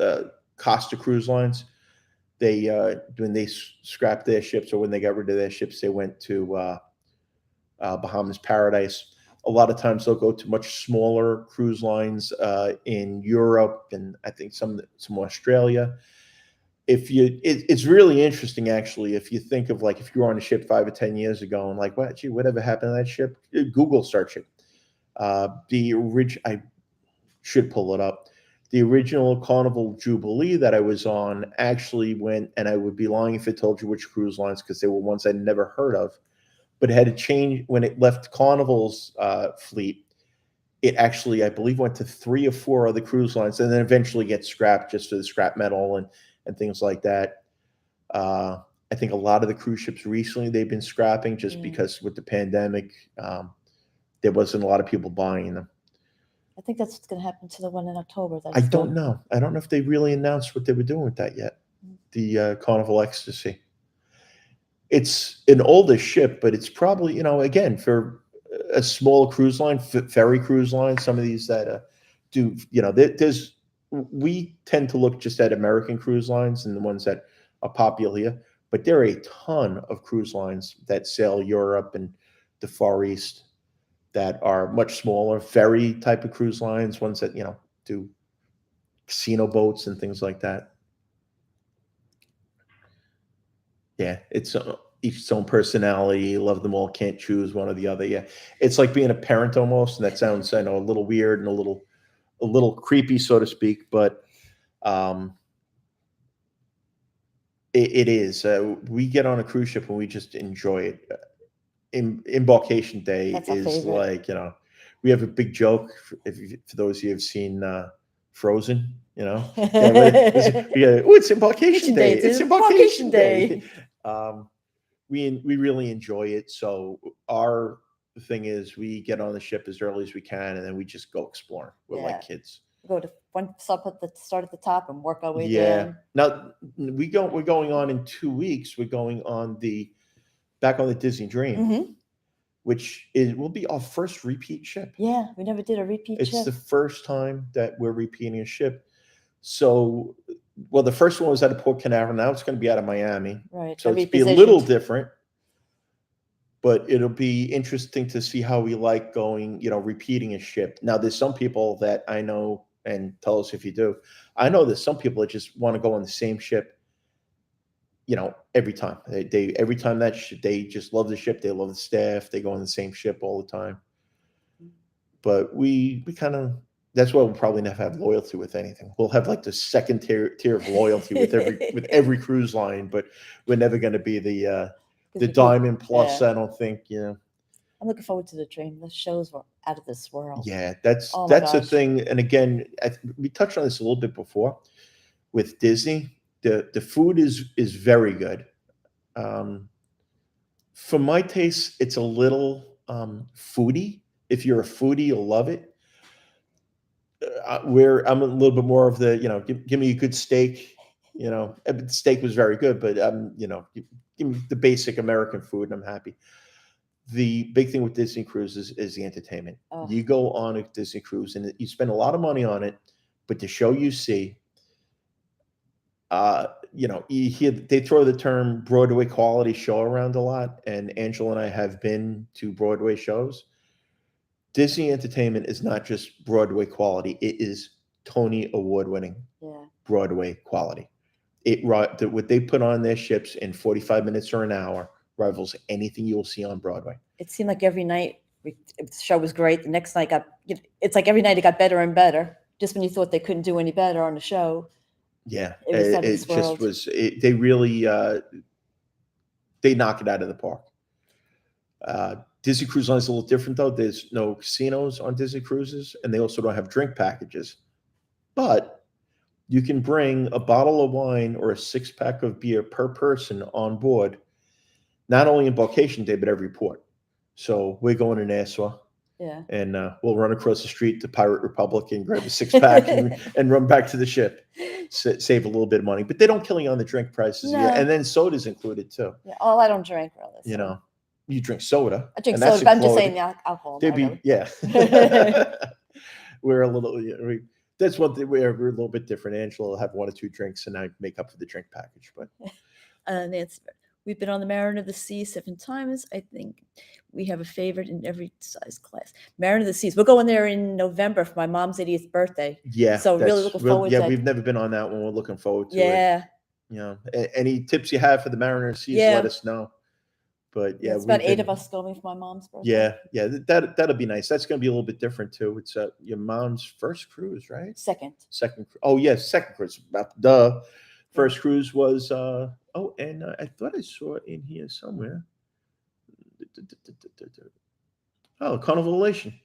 Costa Cruise Lines. They when they scrapped their ships, or when they got rid of their ships, they went to Bahamas Paradise. A lot of times they'll go to much smaller cruise lines in Europe, and I think some Australia. It's really interesting, actually, if you think of, like, if you were on a ship 5 or 10 years ago and like, whatever happened to that ship? Google search it. I should pull it up. The original Carnival Jubilee that I was on actually went, and I would be lying if I told you which cruise lines, because they were ones I'd never heard of, but it had to change when it left Carnival's fleet. It actually, I believe, went to 3 or 4 other cruise lines, and then eventually gets scrapped just for the scrap metal and things like that. I think a lot of the cruise ships recently, they've been scrapping just because with the pandemic, there wasn't a lot of people buying them. I think that's what's going to happen to the one in October. I don't know. I don't know if they really announced what they were doing with that yet. The Carnival Ecstasy. It's an older ship, but it's probably, again, for a small cruise line, ferry cruise line, some of these that do, we tend to look just at American cruise lines and the ones that are popular here, but there are a ton of cruise lines that sail Europe and the Far East that are much smaller, ferry type of cruise lines, ones that, do casino boats and things like that. Yeah, it's each its own personality. Love them all, can't choose one or the other. Yeah, it's like being a parent almost, and that sounds, I know, a little weird and a little creepy, so to speak, but it is. We get on a cruise ship and we just enjoy it. Embarkation Day is like, we have a big joke for those of you who have seen Frozen, it's Embarkation Day. It's Embarkation Day. We really enjoy it. So our thing is we get on the ship as early as we can, and then we just go explore. We're like kids. Go to start at the top and work our way down. Now we're going on in 2 weeks. We're going on back on the Disney Dream, which will be our first repeat ship. Yeah, we never did a repeat ship. It's the first time that we're repeating a ship. So, the first one was out of Port Canaveral. Now it's going to be out of Miami. Right. So it's be a little different, but it'll be interesting to see how we like going, repeating a ship. Now, there's some people that I know, and tell us if you do. I know there's some people that just want to go on the same ship, every time. Every time they just love the ship. They love the staff. They go on the same ship all the time. But we kind of, that's why we'll probably never have loyalty with anything. We'll have like the second tier of loyalty with every cruise line, but we're never going to be the Diamond Plus. I don't think. I'm looking forward to the Dream. The shows were out of this world. Yeah, that's the thing. And again, we touched on this a little bit before with Disney. The food is very good. For my taste, it's a little foodie. If you're a foodie, you'll love it. I'm a little bit more of the, give me a good steak. The steak was very good, but give me the basic American food and I'm happy. The big thing with Disney cruises is the entertainment. Oh. You go on a Disney cruise and you spend a lot of money on it, but the show you see, you hear they throw the term Broadway quality show around a lot, and Angela and I have been to Broadway shows. Disney entertainment is not just Broadway quality; it is Tony Award-winning Broadway quality. What they put on their ships in 45 minutes or an hour rivals anything you'll see on Broadway. It seemed like every night the show was great. The next night it's like every night it got better and better. Just when you thought they couldn't do any better on the show. Yeah, it just was. They really they knock it out of the park. Disney Cruise Line is a little different though. There's no casinos on Disney cruises, and they also don't have drink packages. But you can bring a bottle of wine or a 6-pack of beer per person on board, not only in Embarkation Day but every port. So we're going to Nassau. Yeah. and we'll run across the street to Pirate Republic and grab a 6-pack and run back to the ship. Save a little bit of money, but they don't kill you on the drink prices. No. Yeah, and then soda's included too. Yeah. Oh, I don't drink really. You so. know, you drink soda. I drink and that's soda, but I'm just included. saying the alcohol. They'd not be really. yeah. We're a little. That's one thing we're a little bit different. Angela will have 1 or 2 drinks, and I make up for the drink package. But Nancy, we've been on the Mariner of the Seas 7 times. I think we have a favorite in every size class. Mariner of the Seas. We're going there in November for my mom's 80th birthday. yeah, So really looking forward to Yeah, that. we've never been on that one. We're looking forward to it. Yeah. You know, any tips you have for the Mariner of the Seas, Yeah. let us know. But yeah, it's about 8 of us going for my mom's birthday. Yeah, that'll be nice. That's going to be a little bit different too. It's your mom's first cruise, right? Second. Oh yes, second cruise. Duh. First cruise was and I thought I saw it in here somewhere. Oh, Carnival Elation.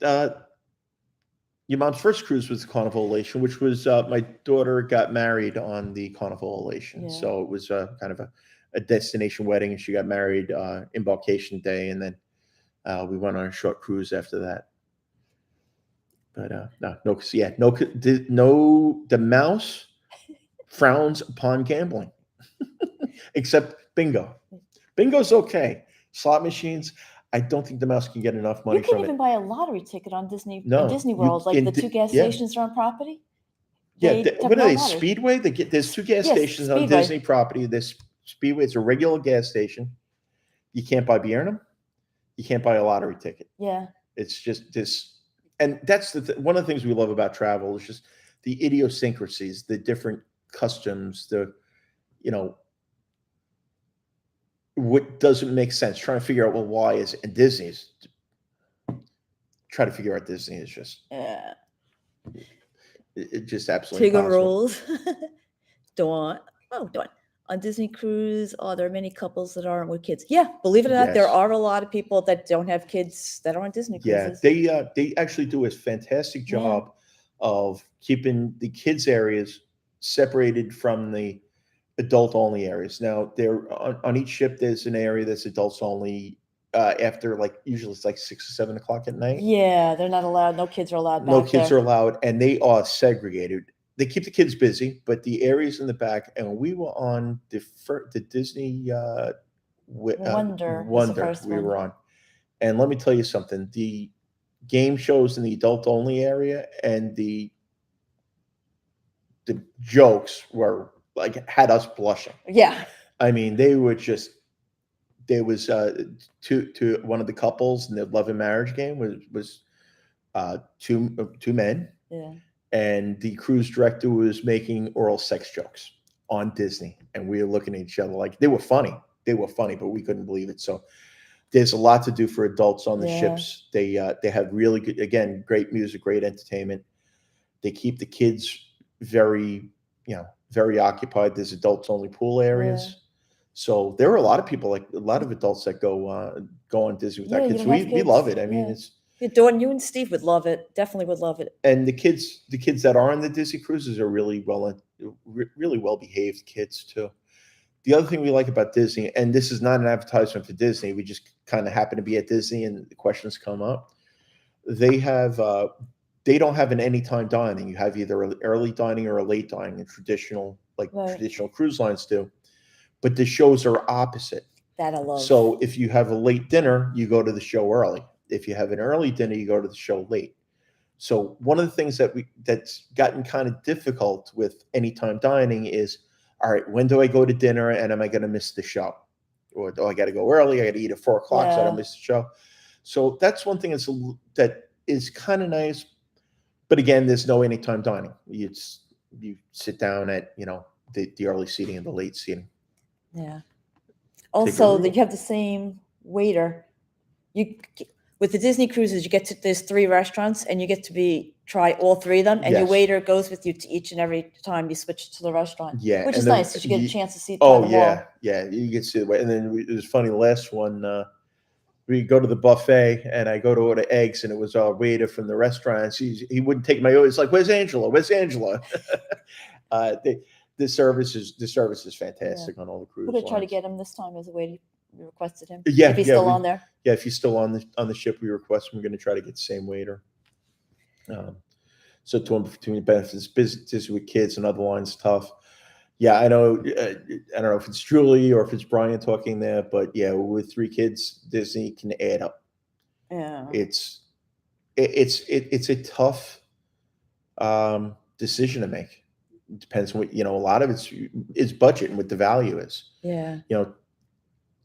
Your mom's first cruise was the Carnival Elation, which was my daughter got married on the Carnival Elation. Yeah. So it was kind of a destination wedding, and she got married embarkation day, and then we went on a short cruise after that. But the mouse frowns upon gambling, except bingo. Bingo's okay. Slot machines, I don't think the mouse can get enough money You from can even it. buy a lottery ticket on Disney No, Disney you- World, like in the Di- 2 gas yeah. stations are on property. Yeah, They have what are no they? lottery. Speedway? There's 2 gas Yes, stations on Speedway. Disney property. There's Speedway. It's a regular gas station. You can't buy beer in them. You can't buy a lottery ticket. Yeah. It's just this, and that's one of the things we love about travel is just the idiosyncrasies, the different customs, what doesn't make sense. Trying to figure out why is and Disney's. Try to figure out Disney is just Yeah. it just absolutely Tigger impossible. rules. Dawn. On Disney Cruise, are there many couples that aren't with kids? Yeah, believe it or not, there Yes. are a lot of people that don't have kids that are on Disney Yeah, cruises. they actually do a fantastic job of keeping the kids areas separated from the adult only areas. Now, there on each ship there's an area that's adults only after usually it's 6 or 7 o'clock at night. Yeah, they're not allowed. No kids are allowed. No back kids there. are allowed, and they are segregated. They keep the kids busy, but the areas in the back. And we were on the Disney Wonder was the first we one. were on, and let me tell you something: the game shows in the adult only area and the jokes were had us blushing. Yeah. I mean, they were just. There was to one of the couples in the love and marriage game was two men. Yeah. And the cruise director was making oral sex jokes on Disney, and we were looking at each other like they were funny. They were funny, but we couldn't believe it. So there's a lot to do for adults on the ships. They have really good, again, great music, great entertainment. They keep the kids very occupied. There's adults only pool areas. Yeah. So there are a lot of people, a lot of adults that go on Disney with their kids. We love it. I mean, it's. Dawn, you and Steve would love it. Definitely would love it. And the kids that are on the Disney cruises are really well behaved kids too. The other thing we like about Disney, and this is not an advertisement for Disney, we just kind of happen to be at Disney and the questions come up. They don't have an anytime dining. You have either an early dining or a late dining, traditional cruise lines do. But the shows are opposite. That I love. So if you have a late dinner, you go to the show early. If you have an early dinner, you go to the show late. So one of the things that's gotten kind of difficult with anytime dining is, all right, when do I go to dinner and am I going to miss the show? Or do I got to go early? I got to eat at 4 o'clock so I don't miss the show. So that's one thing that is kind of nice. But again, there's no anytime dining. You sit down at the early seating and the late seating. Yeah. Also, you have the same waiter. With the Disney cruises, there's 3 restaurants, and you get to try all 3 of them, and your waiter goes with you to each and every time you switch to the restaurant. Yeah, which is nice because you get a chance to see. Oh yeah, you get to see the way. And then it was funny. The last one, we go to the buffet, and I go to order eggs, and it was our waiter from the restaurant. He wouldn't take my order. It's like, "Where's Angela? Where's Angela?" The service is fantastic on all the cruises. We're gonna try to get him this time as a We requested him. Yeah, If he's yeah, still on there. Yeah, if he's still on the ship, we request we're going to try to get the same waiter. So to him, between benefits, business with kids and other lines, tough. Yeah, I know. I don't know if it's Julie or if it's Brian talking there, but yeah, with 3 kids, Disney can add up. Yeah. It's a tough decision to make. It depends on what a lot of it's budget and what the value is. Yeah.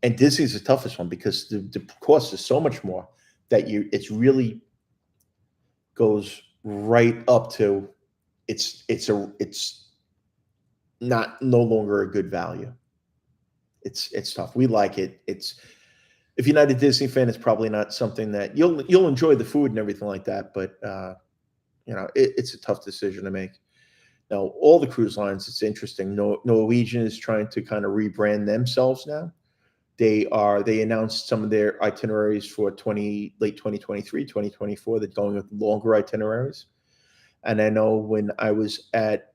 And Disney's the toughest one because the cost is so much more that it's really goes right up to it's not no longer a good value. It's tough. We like it. If you're not a Disney fan, it's probably not something that you'll enjoy the food and everything like that. But it's a tough decision to make. Now, all the cruise lines, it's interesting. Norwegian is trying to kind of rebrand themselves now. They announced some of their itineraries for late 2023, 2024. They're going with longer itineraries. And I know when I was at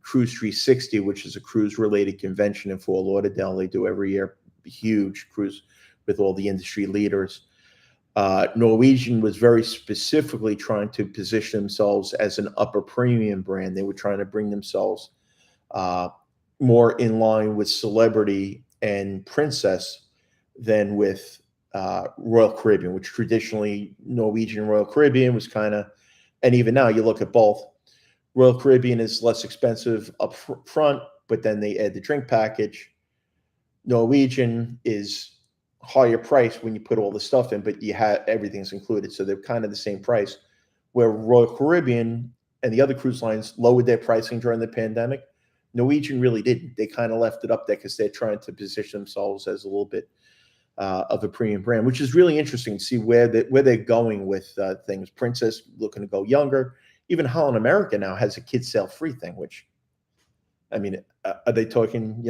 Cruise 360, which is a cruise-related convention in Fort Lauderdale, they do every year, a huge cruise with all the industry leaders. Norwegian was very specifically trying to position themselves as an upper premium brand. They were trying to bring themselves more in line with Celebrity and Princess than with Royal Caribbean, which traditionally Norwegian and Royal Caribbean was kind of, and even now you look at both. Royal Caribbean is less expensive up front, but then they add the drink package. Norwegian is higher price when you put all the stuff in, but you have everything's included, so they're kind of the same price. Where Royal Caribbean and the other cruise lines lowered their pricing during the pandemic, Norwegian really didn't. They kind of left it up there because they're trying to position themselves as a little bit of a premium brand, which is really interesting to see where they're going with things. Princess looking to go younger. Even Holland America now has a kids sale free thing, which, I mean, are they talking,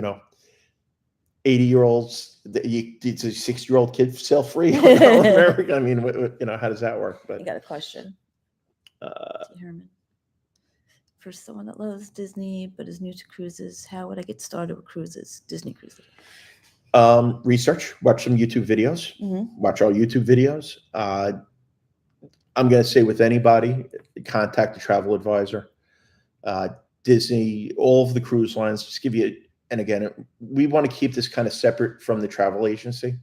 80-year-olds, it's a 60-year-old kid sale free in Holland America? I mean, how does that work? But I got a question. Herman. For someone that loves Disney but is new to cruises, how would I get started with cruises, Disney cruises? Research, watch some YouTube videos, Mm-hmm. watch our YouTube videos. I'm going to say with anybody, contact a travel advisor. Disney, all of the cruise lines, just give you, and again, we want to keep this kind of separate from the travel agency.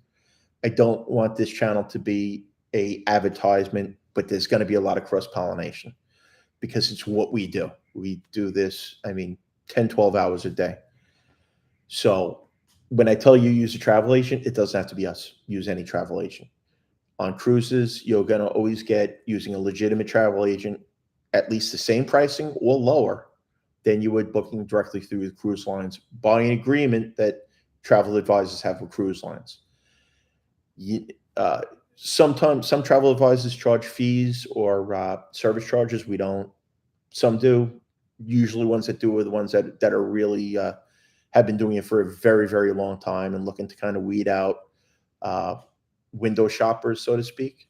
I don't want this channel to be a advertisement, but there's going to be a lot of cross-pollination because it's what we do. We do this, 10, 12 hours a day. So when I tell you use a travel agent, it doesn't have to be us. Use any travel agent. On cruises, you're going to always get, using a legitimate travel agent, at least the same pricing or lower than you would booking directly through the cruise lines by an agreement that travel advisors have with cruise lines. Sometimes some travel advisors charge fees or service charges. We don't. Some do. Usually ones that do are the ones that are really have been doing it for a very, very long time and looking to kind of weed out window shoppers, so to speak.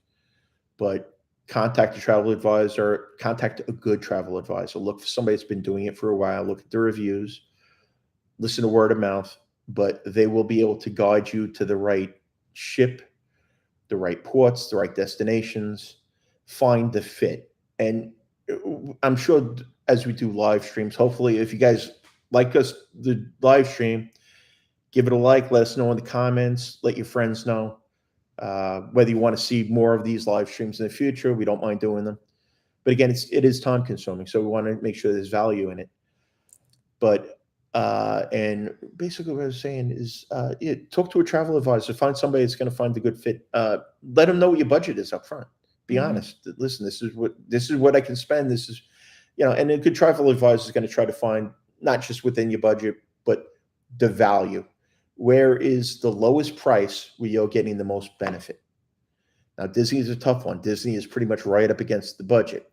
But contact a travel advisor, contact a good travel advisor. Look for somebody that's been doing it for a while. Look at the reviews, listen to word of mouth, but they will be able to guide you to the right ship, the right ports, the right destinations, find the fit. And I'm sure as we do live streams, hopefully if you guys like us, the live stream, give it a like, let us know in the comments, let your friends know. Whether you want to see more of these live streams in the future, we don't mind doing them. But again, it is time consuming, so we want to make sure there's value in it. But and basically what I was saying is, talk to a travel advisor, find somebody that's going to find a good fit. Let them know what your budget is up front. Be honest. Listen, this is what I can spend. This is, and a good travel advisor is going to try to find not just within your budget, but the value. Where is the lowest price where you're getting the most benefit? Now, Disney is a tough one. Disney is pretty much right up against the budget.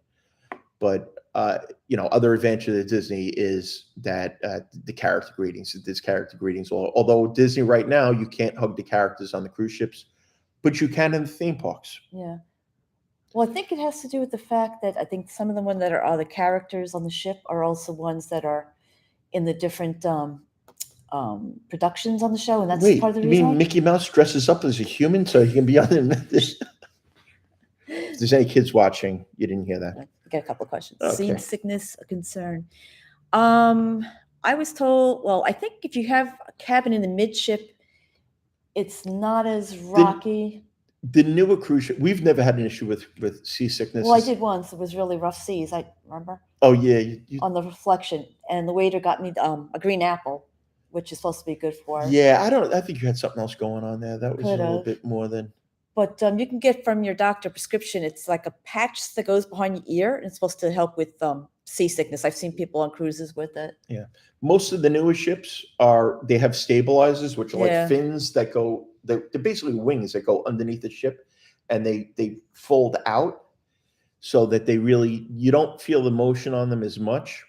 But, other advantage of Disney is that the character greetings, there's character greetings. Although Disney right now, you can't hug the characters on the cruise ships, but you can in the theme parks. Yeah. Well, I think it has to do with the fact that I think some of the ones that are the characters on the ship are also ones that are in the different productions on the show, and that's Wait, part of the you reason. mean Mickey Mouse dresses up as a human so he can be on the If there's any kids watching, you didn't hear that. I got a couple of questions. Okay. Scene sickness, a concern. I was told, well, I think if you have a cabin in the midship, it's not as rocky. The newer cruise ship, we've never had an issue with seasickness. Well, I did once. It was really rough seas. I remember Oh yeah, on the Reflection, and the waiter got me a green apple, which is supposed to be good for. Yeah, I think you had something else going on there. That was a little Could've. bit more than. But you can get from your doctor prescription. It's like a patch that goes behind your ear, and it's supposed to help with seasickness. I've seen people on cruises with it. Yeah, most of the newer ships they have stabilizers, which are like fins that go. They're basically wings that go underneath the ship, and they fold out so that you don't feel the motion on them as much.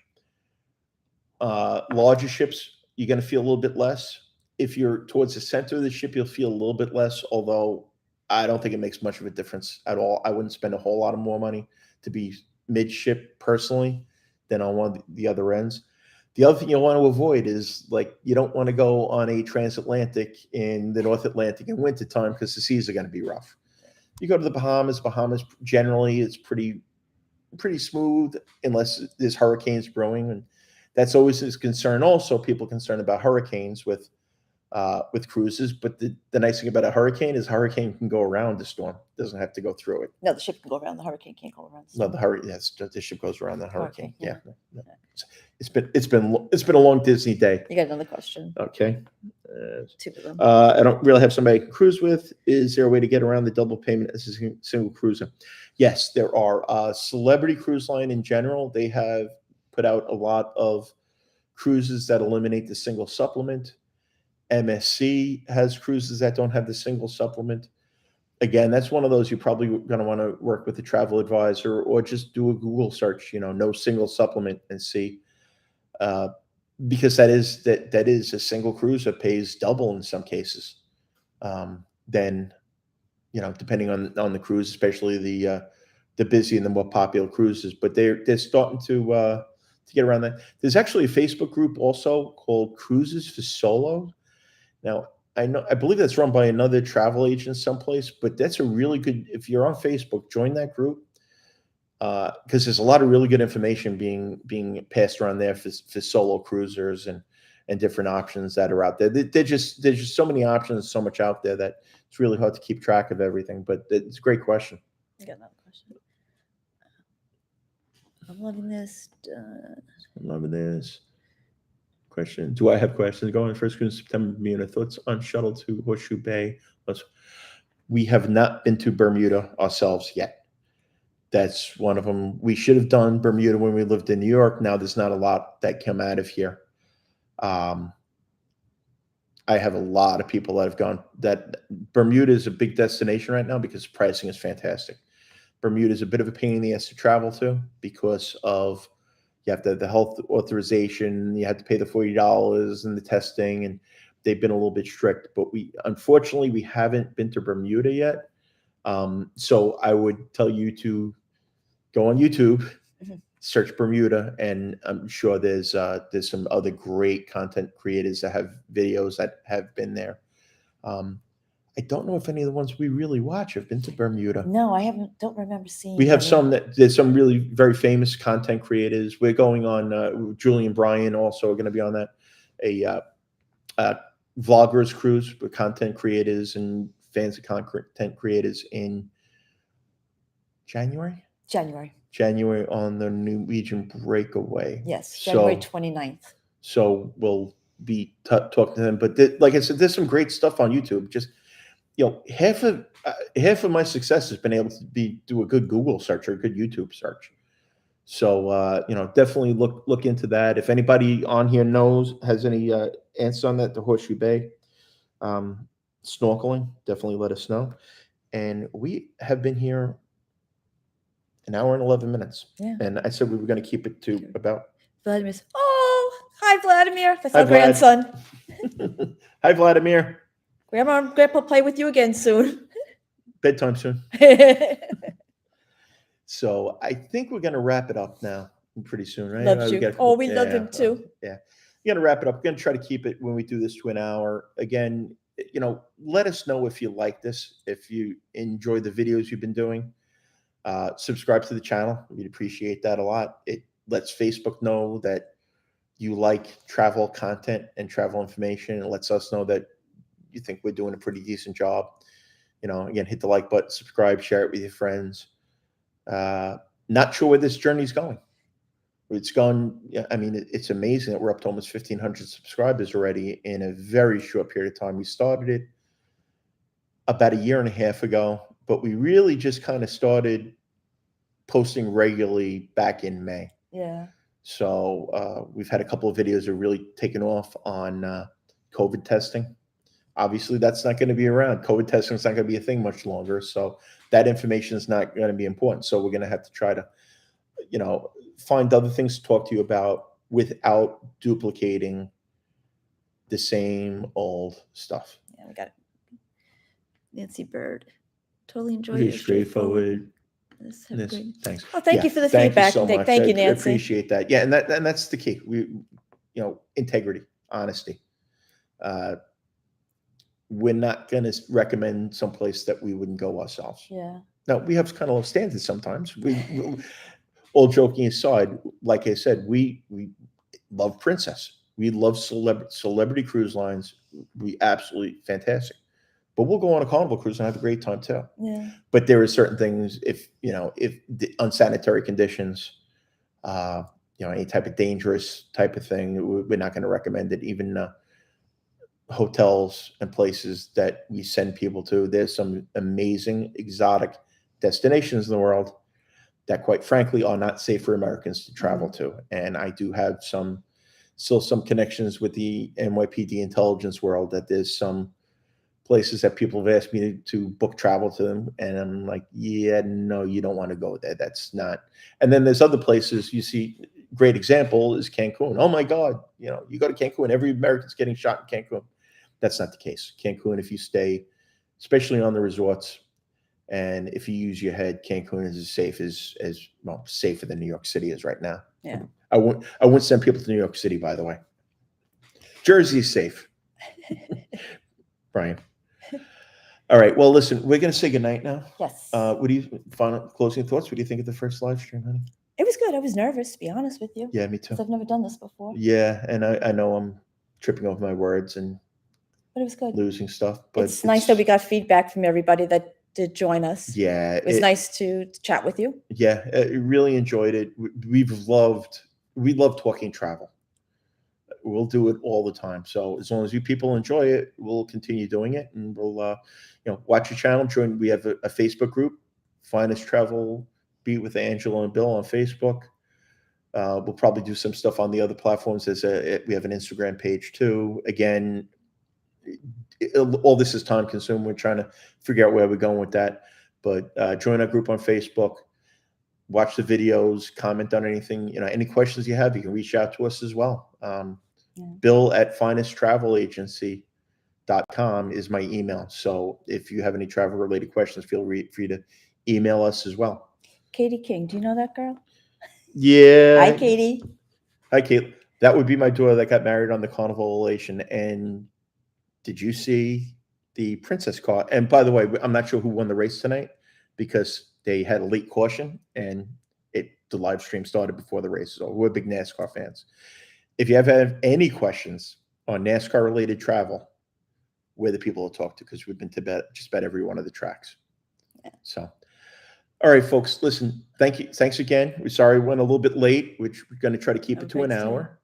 Larger ships, you're going to feel a little bit less. If you're towards the center of the ship, you'll feel a little bit less, although I don't think it makes much of a difference at all. I wouldn't spend a whole lot of more money to be midship personally than on one of the other ends. The other thing you want to avoid is you don't want to go on a transatlantic in the North Atlantic in wintertime because the seas are going to be rough. You go to the Bahamas. Bahamas generally is pretty smooth unless there's hurricanes brewing, and that's always a concern. Also, people are concerned about hurricanes with cruises, but the nice thing about a hurricane is hurricane can go around the storm. It doesn't have to go through it. No, the ship can go around. The hurricane can't go around. No, the ship goes around the hurricane. Yeah. It's been a long Disney day. You got another question? Okay. Two of them. I don't really have somebody I can cruise with. Is there a way to get around the double payment as a single cruiser? Yes, there are. Celebrity Cruise Line in general, they have put out a lot of cruises that eliminate the single supplement. MSC has cruises that don't have the single supplement. Again, that's one of those you're probably going to want to work with a travel advisor or just do a Google search, no single supplement, and see. Because that is a single cruiser pays double in some cases. Then, depending on the cruise, especially the busy and the more popular cruises. But they're starting to get around that. There's actually a Facebook group also called Cruises for Solo. Now, I believe that's run by another travel agent someplace, but that's a really good. If you're on Facebook, join that group because there's a lot of really good information being passed around there for solo cruisers and different options that are out there. There's just so many options, so much out there that it's really hard to keep track of everything. But it's a great question. I got another question. I'm loving this. I'm loving this. Question. Do I have questions? Going first in September, Bermuda. Thoughts on shuttle to Horseshoe Bay? We have not been to Bermuda ourselves yet. That's one of them. We should have done Bermuda when we lived in New York. Now there's not a lot that come out of here. I have a lot of people that have gone. That Bermuda is a big destination right now because pricing is fantastic. Bermuda is a bit of a pain in the ass to travel to because of you have to have the health authorization, you have to pay the $40 and the testing, and they've been a little bit strict. But unfortunately, we haven't been to Bermuda yet. So I would tell you to go on YouTube, search Bermuda, and I'm sure there's some other great content creators that have videos that have been there. I don't know if any of the ones we really watch have been to Bermuda. No, I haven't. Don't remember seeing. We have there's some really very famous content creators. We're going on. Julie and Brian also are going to be on that. A vloggers cruise with content creators and fans of content creators in January on the Norwegian breakaway. Yes, January 29th. So we'll be talking to them. But like I said, there's some great stuff on YouTube. Just half of my success has been able to do a good Google search or a good YouTube search. So definitely look into that. If anybody on here has any answers on that, the Horseshoe Bay snorkeling, definitely let us know. And we have been here an hour and 11 minutes. Yeah. And I said we were going to keep it to about. Vladimir's. Oh, hi Vladimir. That's our grandson. Hi Vladimir. Grandma and Grandpa play with you again soon. Bedtime soon. So I think we're going to wrap it up now pretty soon, right? Loves you. We love him too. Yeah. we're going to wrap it up. We're going to try to keep it when we do this to an hour. Again, let us know if you like this, if you enjoy the videos you've been doing. Subscribe to the channel. We'd appreciate that a lot. It lets Facebook know that you like travel content and travel information. It lets us know that you think we're doing a pretty decent job. Again, hit the like button, subscribe, share it with your friends. Not sure where this journey is going. It's gone. I mean, it's amazing that we're up to almost 1,500 subscribers already in a very short period of time. We started it about a year and a half ago, but we really just kind of started posting regularly back in May. Yeah. So we've had a couple of videos that are really taken off on COVID testing. Obviously, that's not going to be around. COVID testing is not going to be a thing much longer. So that information is not going to be important. So we're going to have to try to, find other things to talk to you about without duplicating the same old stuff. Yeah, we got it. Nancy Bird. Totally enjoyed Pretty your straightforward. Thanks. Oh, thank you for the feedback. You so much. Thank you, I Nancy. appreciate that. Yeah, and that's the key. Integrity, honesty. We're not going to recommend someplace that we wouldn't go ourselves. Yeah. Now, we have kind of low standards sometimes. We all joking aside, like I said, we love Princess. We love celebrity cruise lines. We absolutely fantastic. But we'll go on a Carnival cruise and have a great time too. Yeah. But there are certain things, if the unsanitary conditions, any type of dangerous type of thing, we're not going to recommend it. Even hotels and places that we send people to, there's some amazing exotic destinations in the world that, quite frankly, are not safe for Americans to travel to. And I do have still some connections with the NYPD intelligence world, that there's some places that people have asked me to book travel to them. And I'm like, yeah, no, you don't want to go there. That's not. And then there's other places you see. Great example is Cancun. Oh my God. You go to Cancun, every American's getting shot in Cancun. That's not the case. Cancun, if you stay, especially on the resorts, and if you use your head, Cancun is as safe as safer than New York City is right now. Yeah. I wouldn't send people to New York City, by the way. Jersey's safe. Brian. All right. Well, listen, we're going to say goodnight now. Yes. What do you final closing thoughts? What do you think of the first live stream, honey? It was good. I was nervous, to be honest with you. Yeah, me too. 'Cause I've never done this before. Yeah, and I know I'm tripping over my words but it was good. Losing stuff. But it's nice that we got feedback from everybody that did join us. Yeah, it was nice to chat with you. Yeah, I really enjoyed it. We love talking travel. We'll do it all the time. So as long as you people enjoy it, we'll continue doing it, and we'll watch your channel. Join. We have a Facebook group, Finest Travel Beat with Angela and Bill on Facebook. We'll probably do some stuff on the other platforms. We have an Instagram page too. Again, all this is time consuming. We're trying to figure out where we're going with that. But join our group on Facebook. Watch the videos. Comment on anything. Any questions you have, you can reach out to us as well. Bill at finestravelagency.com is my email. So if you have any travel related questions, feel free to email us as well. Katie King, do you know that girl? Yeah. Hi, Katie. Hi, Kate. That would be my daughter that got married on the Carnival Elation. And did you see the Princess car? And by the way, I'm not sure who won the race tonight because they had a late caution and the live stream started before the race. So we're big NASCAR fans. If you ever have any questions on NASCAR related travel, we're the people to talk to because we've been to just about every one of the tracks. Yeah. So, all right, folks, listen, thank you. Thanks again. We're sorry we went a little bit late, which we're going to try to keep it to an hour.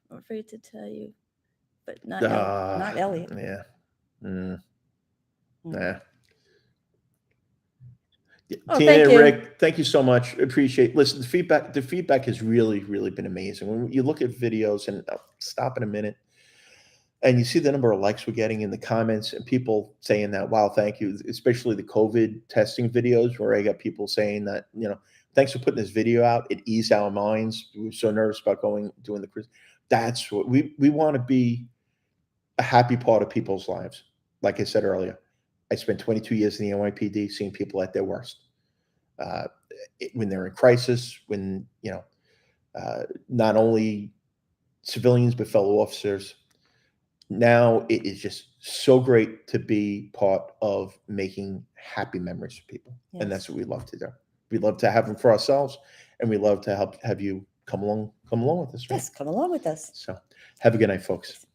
I'm afraid to tell you, but not Elliot. Yeah. Nah. Oh, Tina and Rick, thank you so much. Appreciate. Listen, the feedback has really, really been amazing. When you look at videos, and stop in a minute, and you see the number of likes we're getting in the comments, and people saying that, wow, thank you. Especially the COVID testing videos, where I got people saying that, thanks for putting this video out. It eased our minds. We were so nervous about doing the cruise. That's what we want to be, a happy part of people's lives. Like I said earlier, I spent 22 years in the NYPD seeing people at their worst. When they're in crisis, when, not only civilians, but fellow officers. Now it is just so great to be part of making happy memories for people. And that's Yes. what we love to do. We love to have them for ourselves, and we love to have you come along with us, right? Yes, come along with us. So have a good night, folks.